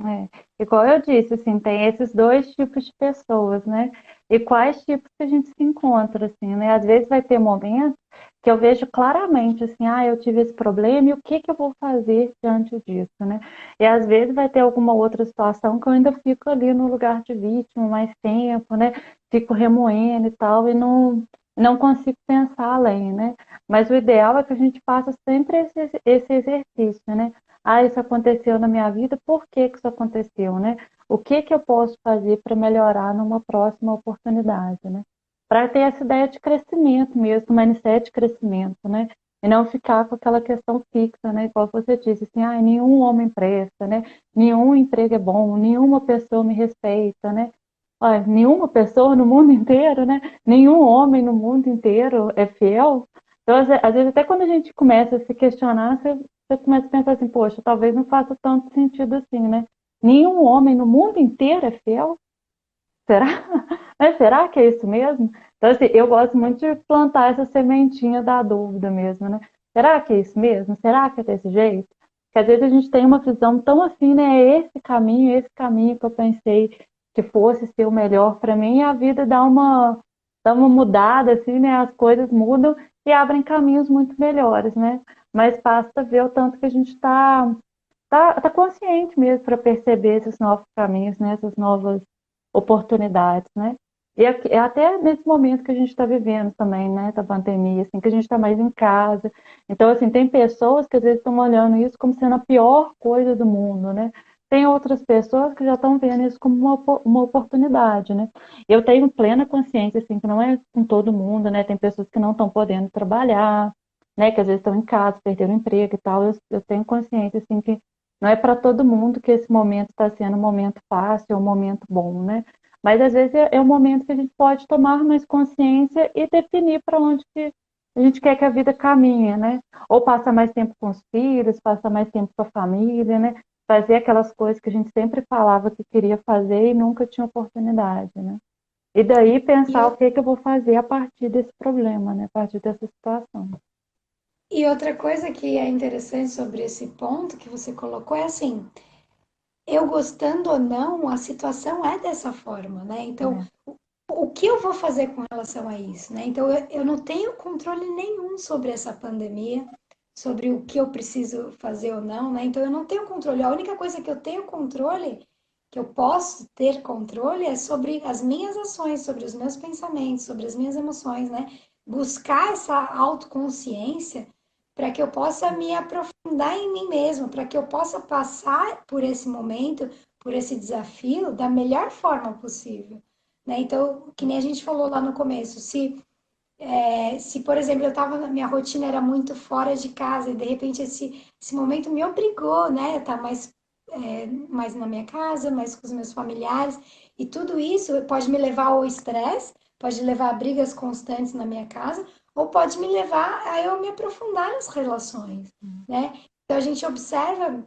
É. Igual eu disse, assim, tem esses dois tipos de pessoas, né? E quais tipos que a gente se encontra, assim, né? Às vezes vai ter momentos que eu vejo claramente, assim, eu tive esse problema e o que que eu vou fazer diante disso, né? E às vezes vai ter alguma outra situação que eu ainda fico ali no lugar de vítima mais tempo, né? Fico remoendo e tal, e não consigo pensar além, né? Mas o ideal é que a gente faça sempre esse exercício, né? Isso aconteceu na minha vida, por que que isso aconteceu, né? O que que eu posso fazer para melhorar numa próxima oportunidade, né? Para ter essa ideia de crescimento mesmo, um mindset de crescimento, né? E não ficar com aquela questão fixa, né? Igual você disse, assim, nenhum homem presta, né? Nenhum emprego é bom, nenhuma pessoa me respeita, né? Nenhuma pessoa no mundo inteiro, né? Nenhum homem no mundo inteiro é fiel. Então, às vezes, até quando a gente começa a se questionar, você começa a pensar assim, poxa, talvez não faça tanto sentido assim, né? Nenhum homem no mundo inteiro é fiel? Será? Mas será que é isso mesmo? Então, assim, eu gosto muito de plantar essa sementinha da dúvida mesmo, né? Será que é isso mesmo? Será que é desse jeito? Porque às vezes a gente tem uma visão tão assim, né? É esse caminho que eu pensei que fosse ser o melhor para mim, e a vida dá uma mudada, assim, né? As coisas mudam e abrem caminhos muito melhores, né? Mas basta ver o tanto que a gente tá consciente mesmo para perceber esses novos caminhos, né? Essas novas oportunidades, né? E é até nesse momento que a gente está vivendo também, né, da pandemia, assim, que a gente está mais em casa. Então, assim, tem pessoas que às vezes estão olhando isso como sendo a pior coisa do mundo, né? Tem outras pessoas que já estão vendo isso como uma oportunidade, né? Eu tenho plena consciência, assim, que não é com todo mundo, né? Tem pessoas que não estão podendo trabalhar, né? Que às vezes estão em casa, perderam o emprego e tal. Eu tenho consciência, assim, que não é para todo mundo que esse momento está sendo um momento fácil, um momento bom, né? Mas às vezes é um momento que a gente pode tomar mais consciência e definir para onde que a gente quer que a vida caminhe, né? Ou passar mais tempo com os filhos, passar mais tempo com a família, né? Fazer aquelas coisas que a gente sempre falava que queria fazer e nunca tinha oportunidade, né? E daí E, pensar o que que eu vou fazer a partir desse problema, né? A partir dessa situação. e outra coisa que é interessante sobre esse ponto que você colocou é assim, eu gostando ou não, a situação é dessa forma, né? Então, Né? o que eu vou fazer com relação a isso, né? Então, eu não tenho controle nenhum sobre essa pandemia, sobre o que eu preciso fazer ou não, né? Então, eu não tenho controle. A única coisa que eu tenho controle, que eu posso ter controle, é sobre as minhas ações, sobre os meus pensamentos, sobre as minhas emoções, né? Buscar essa autoconsciência para que eu possa me aprofundar em mim mesmo, para que eu possa passar por esse momento, por esse desafio da melhor forma possível. Né? Então, que nem a gente falou lá no começo, se por exemplo, minha rotina era muito fora de casa e de repente esse momento me obrigou, né, a estar mais na minha casa, mais com os meus familiares, e tudo isso pode me levar ao estresse, pode levar a brigas constantes na minha casa, ou pode me levar a eu me aprofundar nas relações, né? Então a gente observa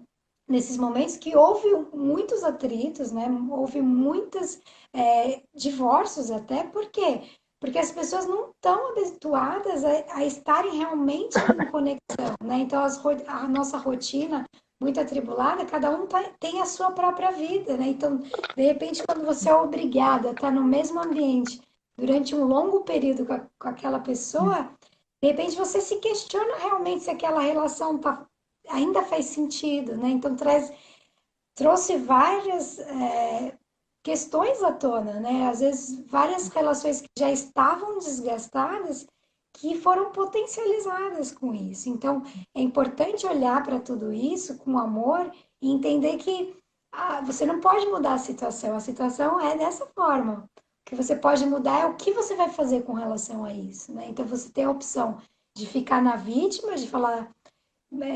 nesses momentos que houve muitos atritos, né? Houve muitos divórcios até, por quê? Porque as pessoas não estão habituadas a estarem realmente em conexão, né? Então a nossa rotina muito atribulada, cada um tem a sua própria vida, né? Então, de repente, quando você é obrigado a estar no mesmo ambiente durante um longo período com aquela pessoa, de repente você se questiona realmente se aquela relação ainda faz sentido, né? Então, trouxe várias questões à tona, né? Às vezes, várias relações que já estavam desgastadas que foram potencializadas com isso. Então, é importante olhar para tudo isso com amor e entender que você não pode mudar a situação é dessa forma. O que você pode mudar é o que você vai fazer com relação a isso, né? Então, você tem a opção de ficar na vítima, de falar,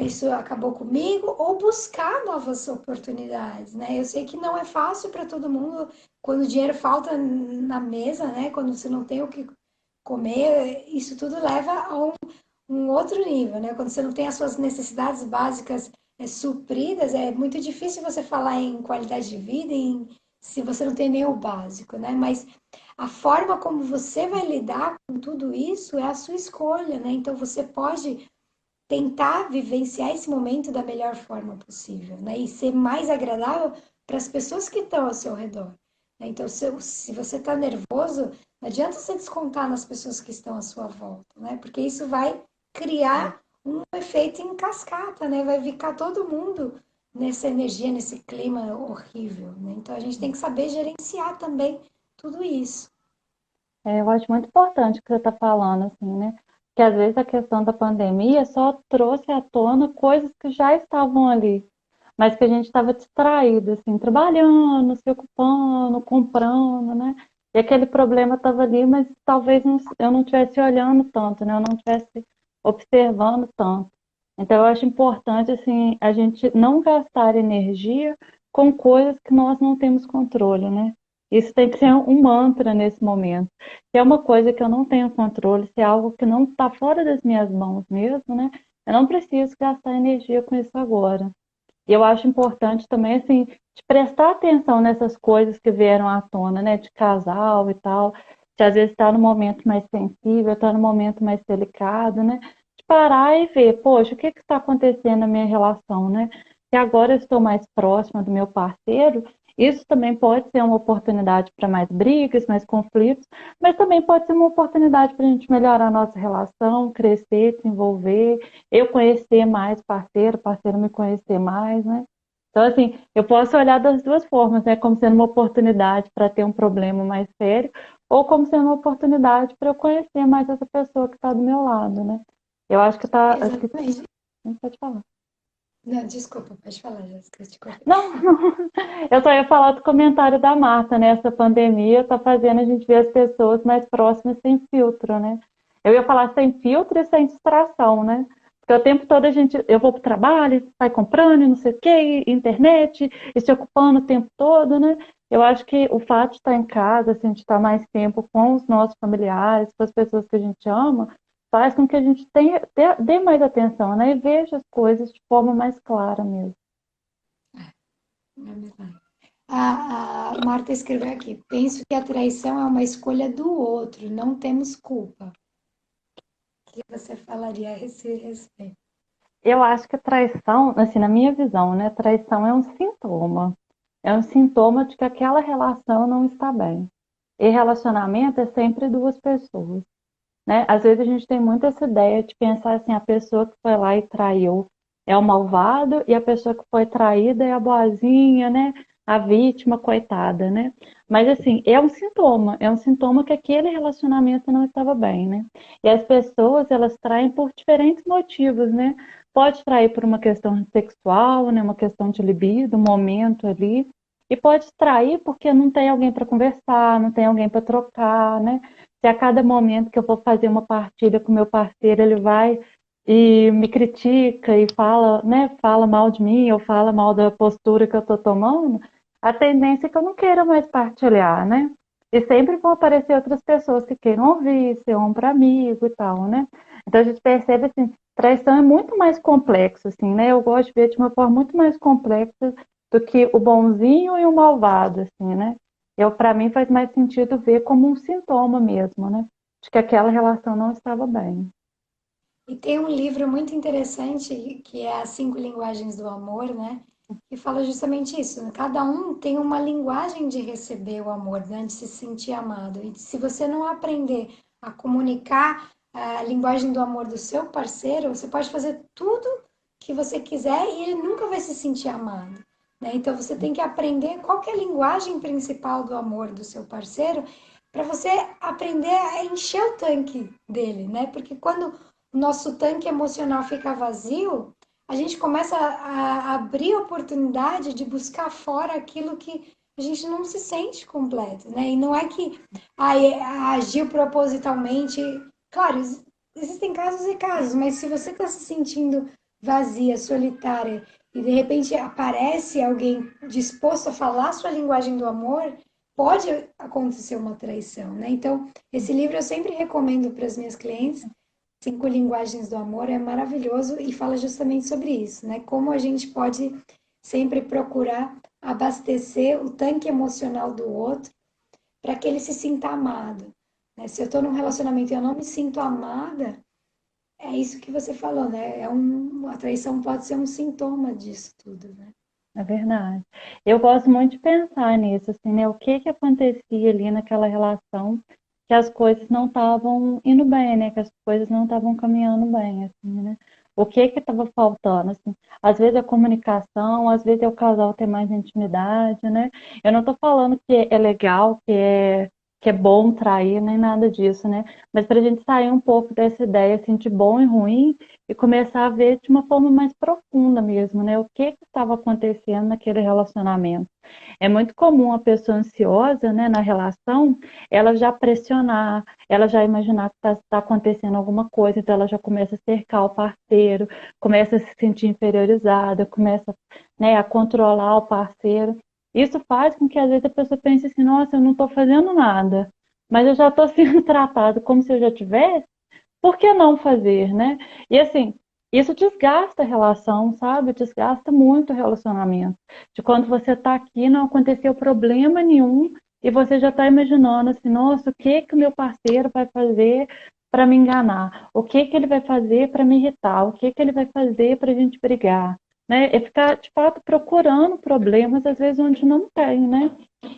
isso acabou comigo, ou buscar novas oportunidades, né? Eu sei que não é fácil para todo mundo quando o dinheiro falta na mesa, né? Quando você não tem o que comer, isso tudo leva a um outro nível, né? Quando você não tem as suas necessidades básicas supridas, é muito difícil você falar em qualidade de vida se você não tem nem o básico, né? Mas a forma como você vai lidar com tudo isso é a sua escolha, né? Então você pode tentar vivenciar esse momento da melhor forma possível, né? E ser mais agradável para as pessoas que estão ao seu redor. Né? Então, se você está nervoso, não adianta você descontar nas pessoas que estão à sua volta, né? Porque isso vai criar um efeito em cascata, né? Vai ficar todo mundo nessa energia, nesse clima horrível, né? Então a gente tem que saber gerenciar também tudo isso. Eu acho muito importante o que você está falando, assim, né? Que às vezes a questão da pandemia só trouxe à tona coisas que já estavam ali, mas que a gente estava distraído, assim, trabalhando, se ocupando, comprando, né? E aquele problema estava ali, mas talvez eu não estivesse olhando tanto, né? Eu não estivesse observando tanto. Então, eu acho importante, assim, a gente não gastar energia com coisas que nós não temos controle, né? Isso tem que ser um mantra nesse momento. Se é uma coisa que eu não tenho controle, se é algo que não está fora das minhas mãos mesmo, né? Eu não preciso gastar energia com isso agora. E eu acho importante também, assim, de prestar atenção nessas coisas que vieram à tona, né? De casal e tal. De às vezes estar no momento mais sensível, estar no momento mais delicado, né? De parar e ver, poxa, o que está acontecendo na minha relação, né? Se agora eu estou mais próxima do meu parceiro, isso também pode ser uma oportunidade para mais brigas, mais conflitos, mas também pode ser uma oportunidade para a gente melhorar a nossa relação, crescer, desenvolver, eu conhecer mais parceiro, parceiro me conhecer mais, né? Então, assim, eu posso olhar das duas formas, né? Como sendo uma oportunidade para ter um problema mais sério, ou como sendo uma oportunidade para eu conhecer mais essa pessoa que está do meu lado, né? Eu acho que tá. Acho que. Exatamente. Não pode falar. Não, desculpa, pode falar, Jéssica, eu te cortei. Não, eu só ia falar do comentário da Marta, né? Essa pandemia está fazendo a gente ver as pessoas mais próximas sem filtro, né? Eu ia falar sem filtro e sem distração, né? Porque o tempo todo eu vou para o trabalho, vai comprando, e não sei o quê, internet, e se ocupando o tempo todo, né? Eu acho que o fato de estar em casa, assim, de estar mais tempo com os nossos familiares, com as pessoas que a gente ama, faz com que a gente dê mais atenção, né? E veja as coisas de forma mais clara mesmo. É verdade. A Marta escreveu aqui: penso que a traição é uma escolha do outro, não temos culpa. O que você falaria a esse respeito? Eu acho que a traição, assim, na minha visão, né, traição é um sintoma. É um sintoma de que aquela relação não está bem. E relacionamento é sempre duas pessoas, né? Às vezes a gente tem muito essa ideia de pensar assim, a pessoa que foi lá e traiu é o malvado e a pessoa que foi traída é a boazinha, né? A vítima, coitada, né? Mas assim, é um sintoma que aquele relacionamento não estava bem, né? E as pessoas, elas traem por diferentes motivos, né? Pode trair por uma questão sexual, né? Uma questão de libido, um momento ali. E pode trair porque não tem alguém para conversar, não tem alguém para trocar, né? Se a cada momento que eu vou fazer uma partilha com meu parceiro, ele vai e me critica e fala, né, fala mal de mim ou fala mal da postura que eu estou tomando, a tendência é que eu não queira mais partilhar, né? E sempre vão aparecer outras pessoas que queiram ouvir, ser ombro amigo e tal, né? Então a gente percebe assim, traição é muito mais complexo, assim, né? Eu gosto de ver de uma forma muito mais complexa do que o bonzinho e o malvado, assim, né? Para mim faz mais sentido ver como um sintoma mesmo, né? De que aquela relação não estava bem. E tem um livro muito interessante que é As Cinco Linguagens do Amor, né? Que fala justamente isso, né? Cada um tem uma linguagem de receber o amor, né? De se sentir amado. E se você não aprender a comunicar a linguagem do amor do seu parceiro, você pode fazer tudo que você quiser e ele nunca vai se sentir amado, né? Então você tem que aprender qual que é a linguagem principal do amor do seu parceiro para você aprender a encher o tanque dele, né? Porque quando o nosso tanque emocional fica vazio, a gente começa a abrir oportunidade de buscar fora aquilo que a gente não se sente completo, né? E não é que agiu propositalmente. Claro, existem casos e casos, mas se você está se sentindo vazia, solitária, e de repente aparece alguém disposto a falar sua linguagem do amor, pode acontecer uma traição, né? Então, esse livro eu sempre recomendo para as minhas clientes. Cinco Linguagens do Amor é maravilhoso e fala justamente sobre isso, né? Como a gente pode sempre procurar abastecer o tanque emocional do outro para que ele se sinta amado, né? Se eu estou num relacionamento e eu não me sinto amada, é isso que você falou, né? A traição pode ser um sintoma disso tudo, né? É verdade. Eu gosto muito de pensar nisso, assim, né? O que que acontecia ali naquela relação que as coisas não estavam indo bem, né? Que as coisas não estavam caminhando bem, assim, né? O que estava faltando, assim? Às vezes é comunicação, às vezes é o casal ter mais intimidade, né? Eu não estou falando que é legal, que é bom trair, nem nada disso, né? Mas para a gente sair um pouco dessa ideia, assim, de bom e ruim e começar a ver de uma forma mais profunda mesmo, né? O que estava acontecendo naquele relacionamento. É muito comum a pessoa ansiosa, né, na relação, ela já pressionar, ela já imaginar que está acontecendo alguma coisa, então ela já começa a cercar o parceiro, começa a se sentir inferiorizada, começa, né, a controlar o parceiro. Isso faz com que às vezes a pessoa pense assim, nossa, eu não estou fazendo nada, mas eu já estou sendo tratado como se eu já tivesse, por que não fazer, né? E assim, isso desgasta a relação, sabe? Desgasta muito o relacionamento. De quando você está aqui, não aconteceu problema nenhum e você já está imaginando assim, nossa, o que que o meu parceiro vai fazer para me enganar? O que que ele vai fazer para me irritar? O que que ele vai fazer para a gente brigar? Né? É ficar, de fato, procurando problemas, às vezes, onde não tem, né?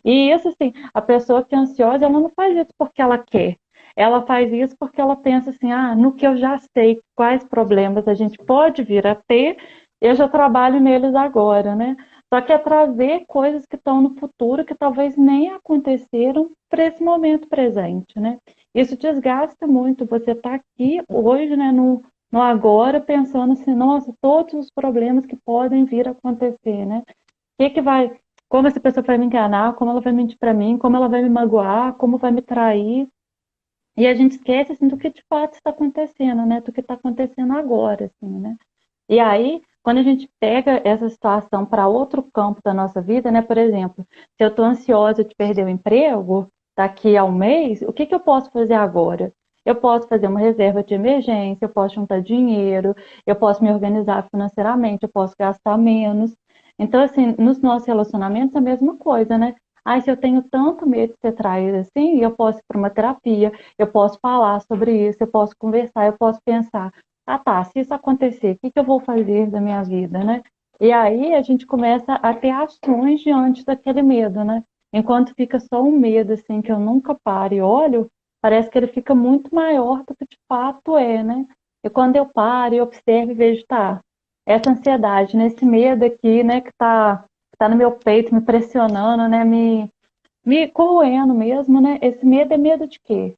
E isso, assim, a pessoa que é ansiosa, ela não faz isso porque ela quer. Ela faz isso porque ela pensa assim, ah, no que eu já sei quais problemas a gente pode vir a ter, eu já trabalho neles agora, né? Só que é trazer coisas que estão no futuro que talvez nem aconteceram para esse momento presente, né? Isso desgasta muito. Você está aqui hoje, né, no agora, pensando assim, nossa, todos os problemas que podem vir a acontecer, né? O que que vai, como essa pessoa vai me enganar, como ela vai mentir para mim, como ela vai me magoar, como vai me trair. E a gente esquece assim, do que de fato está acontecendo, né? Do que está acontecendo agora, assim, né? E aí, quando a gente pega essa situação para outro campo da nossa vida, né? Por exemplo, se eu estou ansiosa de perder o emprego daqui a um mês, o que que eu posso fazer agora? Eu posso fazer uma reserva de emergência, eu posso juntar dinheiro, eu posso me organizar financeiramente, eu posso gastar menos. Então, assim, nos nossos relacionamentos é a mesma coisa, né? Ah, se eu tenho tanto medo de ser traída assim, eu posso ir para uma terapia, eu posso falar sobre isso, eu posso conversar, eu posso pensar, ah tá, se isso acontecer, o que que eu vou fazer da minha vida, né? E aí a gente começa a ter ações diante daquele medo, né? Enquanto fica só um medo, assim, que eu nunca paro e olho, parece que ele fica muito maior do que de fato é, né? E quando eu paro e observo e vejo, tá, essa ansiedade, né, esse medo aqui, né, que tá no meu peito, me pressionando, né, me corroendo mesmo, né? Esse medo é medo de quê?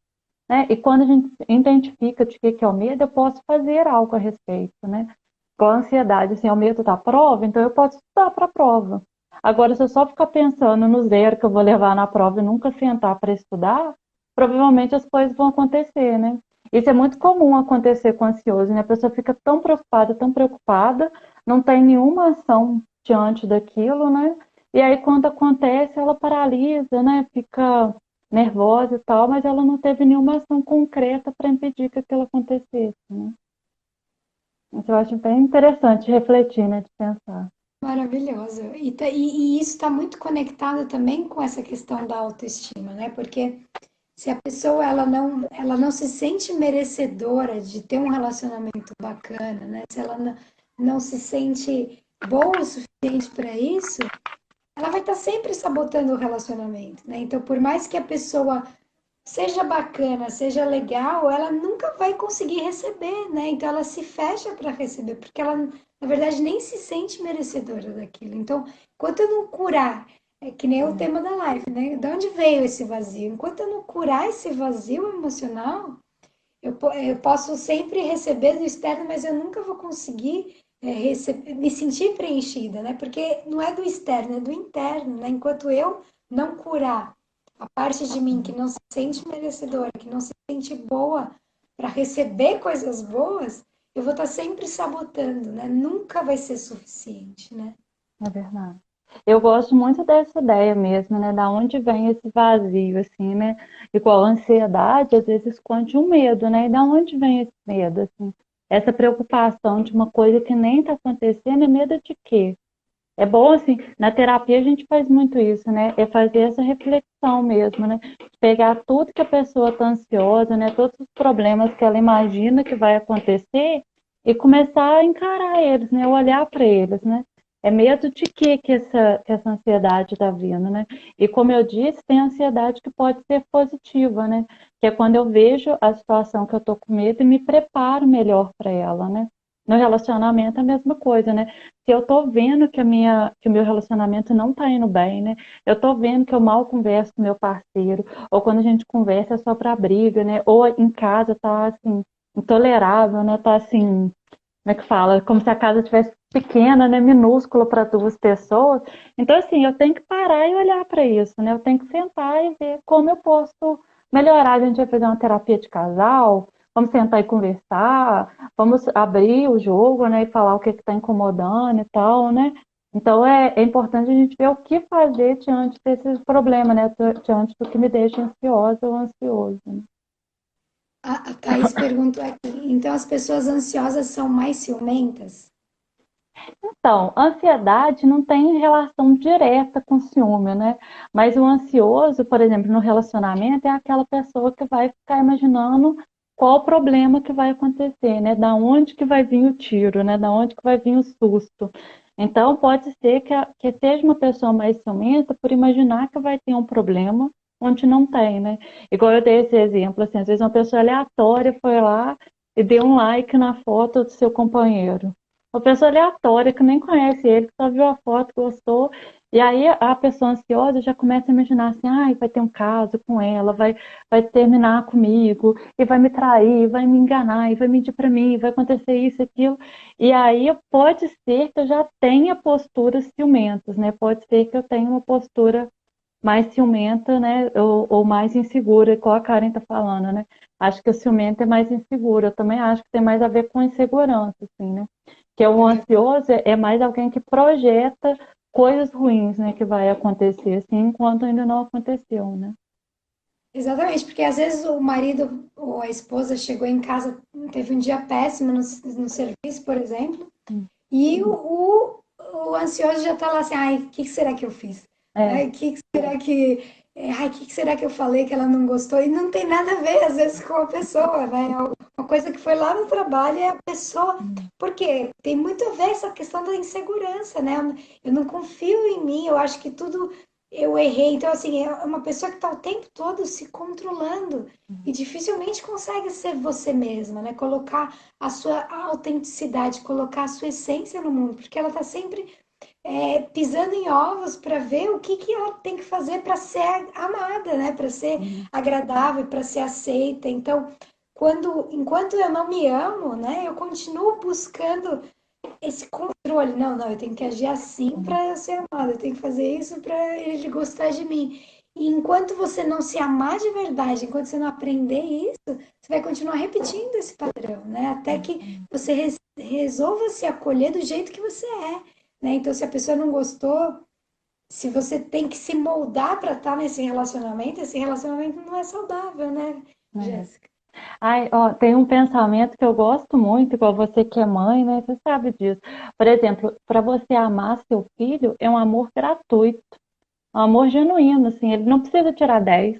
Né? E quando a gente identifica de que é o medo, eu posso fazer algo a respeito, né? Com a ansiedade, assim, é o medo da prova, então eu posso estudar para a prova. Agora, se eu só ficar pensando no zero que eu vou levar na prova e nunca sentar para estudar, provavelmente as coisas vão acontecer, né? Isso é muito comum acontecer com ansioso, né? A pessoa fica tão preocupada, não tem nenhuma ação diante daquilo, né? E aí, quando acontece, ela paralisa, né? Fica nervosa e tal, mas ela não teve nenhuma ação concreta para impedir que aquilo acontecesse, né? Isso eu acho bem interessante refletir, né? De pensar. Maravilhoso. E isso está muito conectado também com essa questão da autoestima, né? Porque se a pessoa ela não se sente merecedora de ter um relacionamento bacana, né? Se ela não se sente boa o suficiente para isso, ela vai estar sempre sabotando o relacionamento, né? Então, por mais que a pessoa seja bacana, seja legal, ela nunca vai conseguir receber, né? Então ela se fecha para receber, porque ela, na verdade, nem se sente merecedora daquilo. Então, enquanto eu não curar, é que nem o tema da live, né? De onde veio esse vazio? Enquanto eu não curar esse vazio emocional, eu posso sempre receber do externo, mas eu nunca vou conseguir me sentir preenchida, né? Porque não é do externo, é do interno, né? Enquanto eu não curar a parte de mim que não se sente merecedora, que não se sente boa para receber coisas boas, eu vou estar sempre sabotando, né? Nunca vai ser suficiente, né? É verdade. Eu gosto muito dessa ideia mesmo, né? Da onde vem esse vazio, assim, né? Igual a ansiedade, às vezes esconde um medo, né? E da onde vem esse medo, assim? Essa preocupação de uma coisa que nem está acontecendo, é medo de quê? É bom, assim, na terapia a gente faz muito isso, né? É fazer essa reflexão mesmo, né? Pegar tudo que a pessoa está ansiosa, né? Todos os problemas que ela imagina que vai acontecer e começar a encarar eles, né? Olhar para eles, né? é medo de que essa ansiedade está vindo, né? E como eu disse, tem ansiedade que pode ser positiva, né? Que é quando eu vejo a situação que eu tô com medo e me preparo melhor para ela, né? No relacionamento é a mesma coisa, né? Se eu tô vendo que o meu relacionamento não tá indo bem, né? Eu tô vendo que eu mal converso com meu parceiro, ou quando a gente conversa é só para briga, né? Ou em casa tá assim, intolerável, né? Tá assim, como é que fala? Como se a casa tivesse pequena, né? Minúscula para duas pessoas. Então, assim, eu tenho que parar e olhar para isso, né? Eu tenho que sentar e ver como eu posso melhorar. A gente vai fazer uma terapia de casal, vamos sentar e conversar, vamos abrir o jogo, né? E falar o que está incomodando e tal, né? Então, é importante a gente ver o que fazer diante desses problemas, né? Diante do que me deixa ansiosa ou ansioso, né? A Thaís perguntou aqui, então as pessoas ansiosas são mais ciumentas? Então, ansiedade não tem relação direta com ciúme, né? Mas o ansioso, por exemplo, no relacionamento, é aquela pessoa que vai ficar imaginando qual o problema que vai acontecer, né? Da onde que vai vir o tiro, né? Da onde que vai vir o susto. Então, pode ser que seja uma pessoa mais ciumenta por imaginar que vai ter um problema onde não tem, né? Igual eu dei esse exemplo, assim, às vezes uma pessoa aleatória foi lá e deu um like na foto do seu companheiro. Uma pessoa aleatória que nem conhece ele, que só viu a foto, gostou. E aí a pessoa ansiosa já começa a imaginar assim, ai, vai ter um caso com ela, vai terminar comigo, e vai me trair, vai me enganar, e vai mentir para mim, vai acontecer isso, aquilo. E aí pode ser que eu já tenha posturas ciumentas, né? Pode ser que eu tenha uma postura mais ciumenta, né? Ou mais insegura, igual a Karen tá falando, né? Acho que o ciumento é mais inseguro. Eu também acho que tem mais a ver com insegurança, assim, né? Que o ansioso é mais alguém que projeta coisas ruins, né? Que vai acontecer, assim, enquanto ainda não aconteceu, né? Exatamente, porque às vezes o marido ou a esposa chegou em casa, teve um dia péssimo no serviço, por exemplo, e o ansioso já tá lá assim, ai, o que será que eu fiz? É, Ai, o que será que eu falei que ela não gostou? E não tem nada a ver, às vezes, com a pessoa, né? Uma coisa que foi lá no trabalho é a pessoa. Porque tem muito a ver essa questão da insegurança, né? Eu não confio em mim, eu acho que tudo eu errei. Então, assim, é uma pessoa que está o tempo todo se controlando e dificilmente consegue ser você mesma, né? Colocar a sua autenticidade, colocar a sua essência no mundo, porque ela está sempre pisando em ovos para ver o que ela tem que fazer para ser amada, né? Para ser agradável, para ser aceita. Então, enquanto eu não me amo, né? Eu continuo buscando esse controle. Não, não, eu tenho que agir assim para eu ser amada, eu tenho que fazer isso para ele gostar de mim. E enquanto você não se amar de verdade, enquanto você não aprender isso, você vai continuar repetindo esse padrão, né? Até que você resolva se acolher do jeito que você é, né? Então, se a pessoa não gostou, se você tem que se moldar para estar nesse relacionamento, esse relacionamento não é saudável, né, é. Jéssica? Ai, ó, tem um pensamento que eu gosto muito, igual você que é mãe, né? Você sabe disso. Por exemplo, para você amar seu filho, é um amor gratuito, um amor genuíno, assim, ele não precisa tirar 10.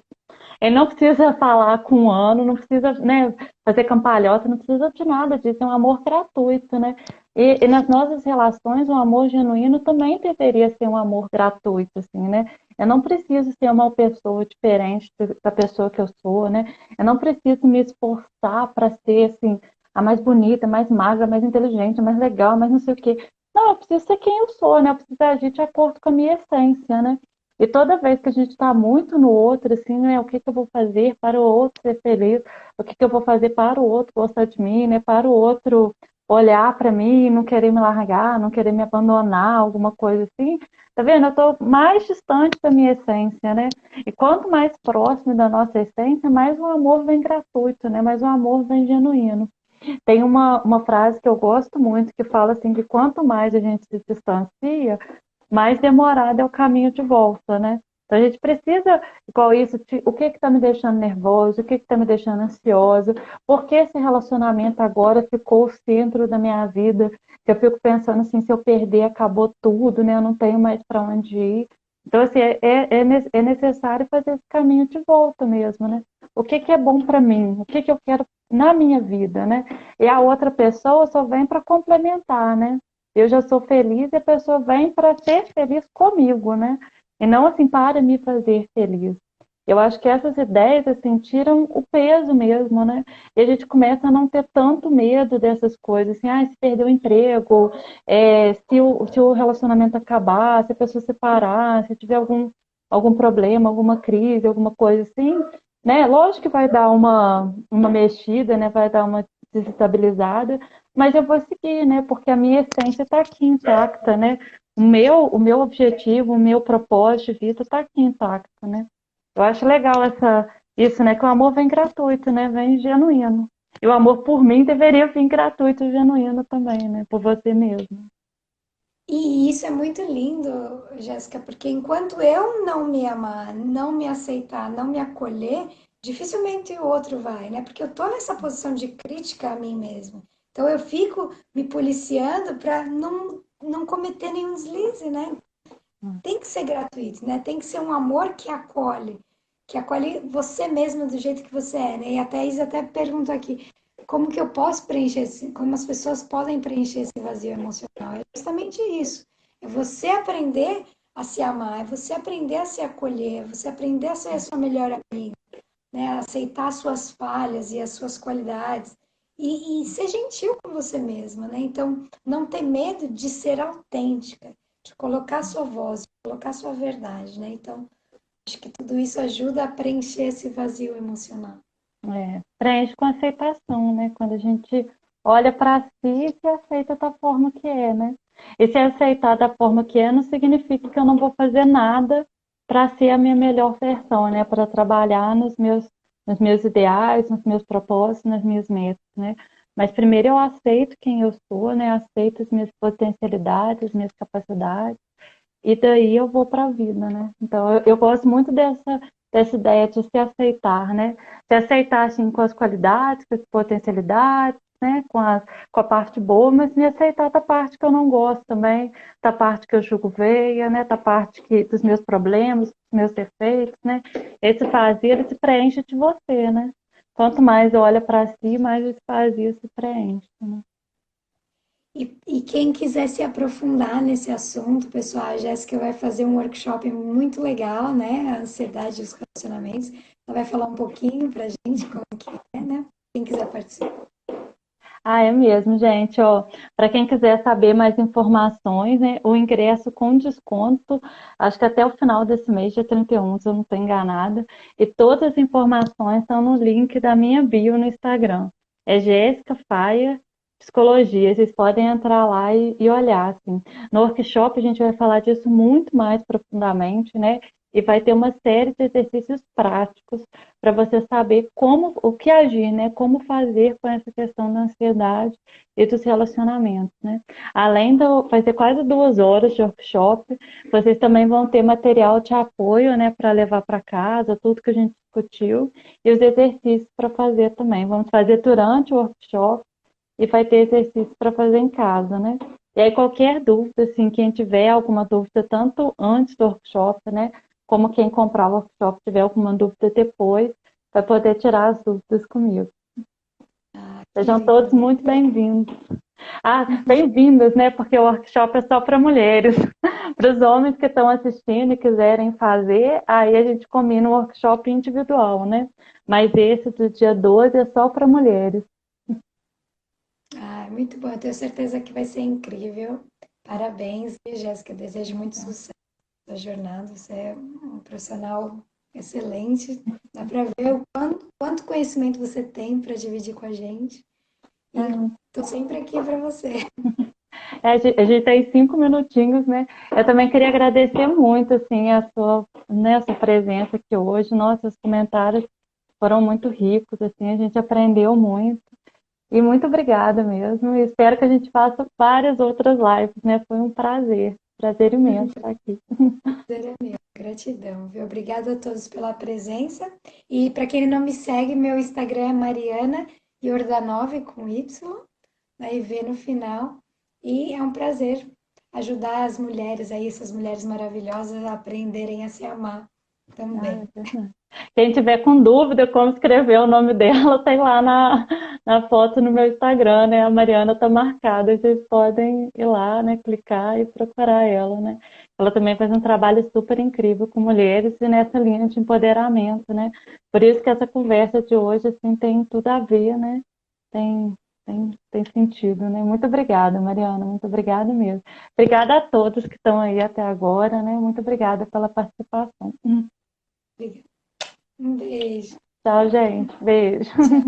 Ele não precisa falar com um ano, não precisa, né, fazer campalhota, não precisa de nada disso, é um amor gratuito, né? E nas nossas relações, o amor genuíno também deveria ser um amor gratuito, assim, né? Eu não preciso ser uma pessoa diferente da pessoa que eu sou, né? Eu não preciso me esforçar para ser, assim, a mais bonita, mais magra, mais inteligente, mais legal, mais não sei o quê. Não, eu preciso ser quem eu sou, né? Eu preciso agir de acordo com a minha essência, né? E toda vez que a gente está muito no outro, assim, né, o que que eu vou fazer para o outro ser feliz, o que que eu vou fazer para o outro gostar de mim, né, para o outro olhar para mim e não querer me largar, não querer me abandonar, alguma coisa assim, tá vendo? Eu estou mais distante da minha essência, né? E quanto mais próximo da nossa essência, mais o amor vem gratuito, né? Mais o amor vem genuíno. Tem uma frase que eu gosto muito que fala assim que quanto mais a gente se distancia, mais demorado é o caminho de volta, né? Então a gente precisa, igual isso, o que está me deixando nervoso, o que está me deixando ansiosa, por que esse relacionamento agora ficou o centro da minha vida, que eu fico pensando assim, se eu perder, acabou tudo, né? Eu não tenho mais para onde ir. Então, assim, é necessário fazer esse caminho de volta mesmo, né? O que, que é bom para mim? O que, que eu quero na minha vida, né? E a outra pessoa só vem para complementar, né? eu já sou feliz e a pessoa vem para ser feliz comigo, né? E não assim para me fazer feliz. Eu acho que essas ideias assim tiram o peso mesmo, né? E a gente começa a não ter tanto medo dessas coisas, assim, se perder o emprego, se o relacionamento acabar, se a pessoa separar, se tiver algum problema, alguma crise, alguma coisa assim, né? Lógico que vai dar uma mexida, né? Vai dar uma desestabilizada, mas eu vou seguir, né? Porque a minha essência está aqui intacta, né? O meu objetivo, o meu propósito de vida está aqui intacto, né? Eu acho legal isso, né? Que o amor vem gratuito, né? Vem genuíno. E o amor por mim deveria vir gratuito e genuíno também, né? Por você mesmo. E isso é muito lindo, Jéssica, porque enquanto eu não me amar, não me aceitar, não me acolher, dificilmente o outro vai, né? Porque eu tô nessa posição de crítica a mim mesma. Então eu fico me policiando para não cometer nenhum deslize, né? Tem que ser gratuito, né? Tem que ser um amor que acolhe você mesmo do jeito que você é, né? E a Thaís até perguntou aqui, como que eu posso preencher como as pessoas podem preencher esse vazio emocional? É justamente isso. É você aprender a se amar, é você aprender a se acolher, é você aprender a ser a sua melhor amiga, né? A aceitar as suas falhas e as suas qualidades. E ser gentil com você mesma, né? Então, não ter medo de ser autêntica, de colocar sua voz, de colocar sua verdade, né? Então, acho que tudo isso ajuda a preencher esse vazio emocional. Preenche com aceitação, né? Quando a gente olha para si e se aceita da forma que é, né? E se aceitar da forma que é, não significa que eu não vou fazer nada para ser a minha melhor versão, né? Para trabalhar nos meus ideais, nos meus propósitos, nas minhas metas, né? Mas primeiro eu aceito quem eu sou, né? Aceito as minhas potencialidades, as minhas capacidades. E daí eu vou para a vida, né? Então eu gosto muito dessa ideia de se aceitar, né? Se aceitar assim com as qualidades, com as potencialidades, né? Com a parte boa, mas me aceitar da parte que eu não gosto também, da parte que eu julgo veia, né? Da parte dos meus problemas, dos meus defeitos, né? Esse vazio, ele se preenche de você, né? Quanto mais olha para si, mais esse vazio se preenche, né? E quem quiser se aprofundar nesse assunto, pessoal, a Jéssica vai fazer um workshop muito legal, né? A ansiedade e os relacionamentos. Ela vai falar um pouquinho pra gente como que é, né? Quem quiser participar. É mesmo, gente. Ó, para quem quiser saber mais informações, né, o ingresso com desconto, acho que até o final desse mês, dia 31, se eu não estou enganada. E todas as informações estão no link da minha bio no Instagram. É Jéssica Faia Psicologia. Vocês podem entrar lá e olhar. Assim. No workshop a gente vai falar disso muito mais profundamente, né? E vai ter uma série de exercícios práticos para você saber o que agir, né? Como fazer com essa questão da ansiedade e dos relacionamentos, né? Vai ter quase 2 horas de workshop, vocês também vão ter material de apoio, né? Para levar para casa, tudo que a gente discutiu, e os exercícios para fazer também. Vamos fazer durante o workshop e vai ter exercícios para fazer em casa, né? E aí, qualquer dúvida, assim, quem tiver alguma dúvida, tanto antes do workshop, né? Como quem comprar o workshop tiver alguma dúvida depois, vai poder tirar as dúvidas comigo. Que Sejam todos lindo. muito bem-vindos. Bem-vindas, né? Porque o workshop é só para mulheres. Para os homens que estão assistindo e quiserem fazer, aí a gente combina um workshop individual, né? Mas esse do dia 12 é só para mulheres. Muito bom. Eu tenho certeza que vai ser incrível. Parabéns, Jéssica. Desejo muito sucesso na jornada. Você é um profissional excelente. Dá para ver o quanto conhecimento você tem para dividir com a gente. E estou sempre aqui para você. A gente tem 5 minutinhos, né? Eu também queria agradecer muito, assim, a sua presença aqui hoje. Nossos comentários foram muito ricos, assim, a gente aprendeu muito. E muito obrigada mesmo. E espero que a gente faça várias outras lives, né? Foi um prazer imenso estar aqui. Prazer é meu. Gratidão, viu? Obrigada a todos pela presença. E para quem não me segue, meu Instagram é Mariana Jordanov com Y, aí vê no final. E é um prazer ajudar as mulheres aí, essas mulheres maravilhosas, a aprenderem a se amar Ah, também. é verdade. Quem tiver com dúvida como escrever o nome dela, tem lá na foto no meu Instagram, né? A Mariana tá marcada, vocês podem ir lá, né? Clicar e procurar ela, né? Ela também faz um trabalho super incrível com mulheres e nessa linha de empoderamento, né? Por isso que essa conversa de hoje, assim, tem tudo a ver, né? Tem, tem sentido, né? Muito obrigada, Mariana, muito obrigada mesmo. Obrigada a todos que estão aí até agora, né? Muito obrigada pela participação. Um beijo. Tchau, gente. Beijo. Tchau.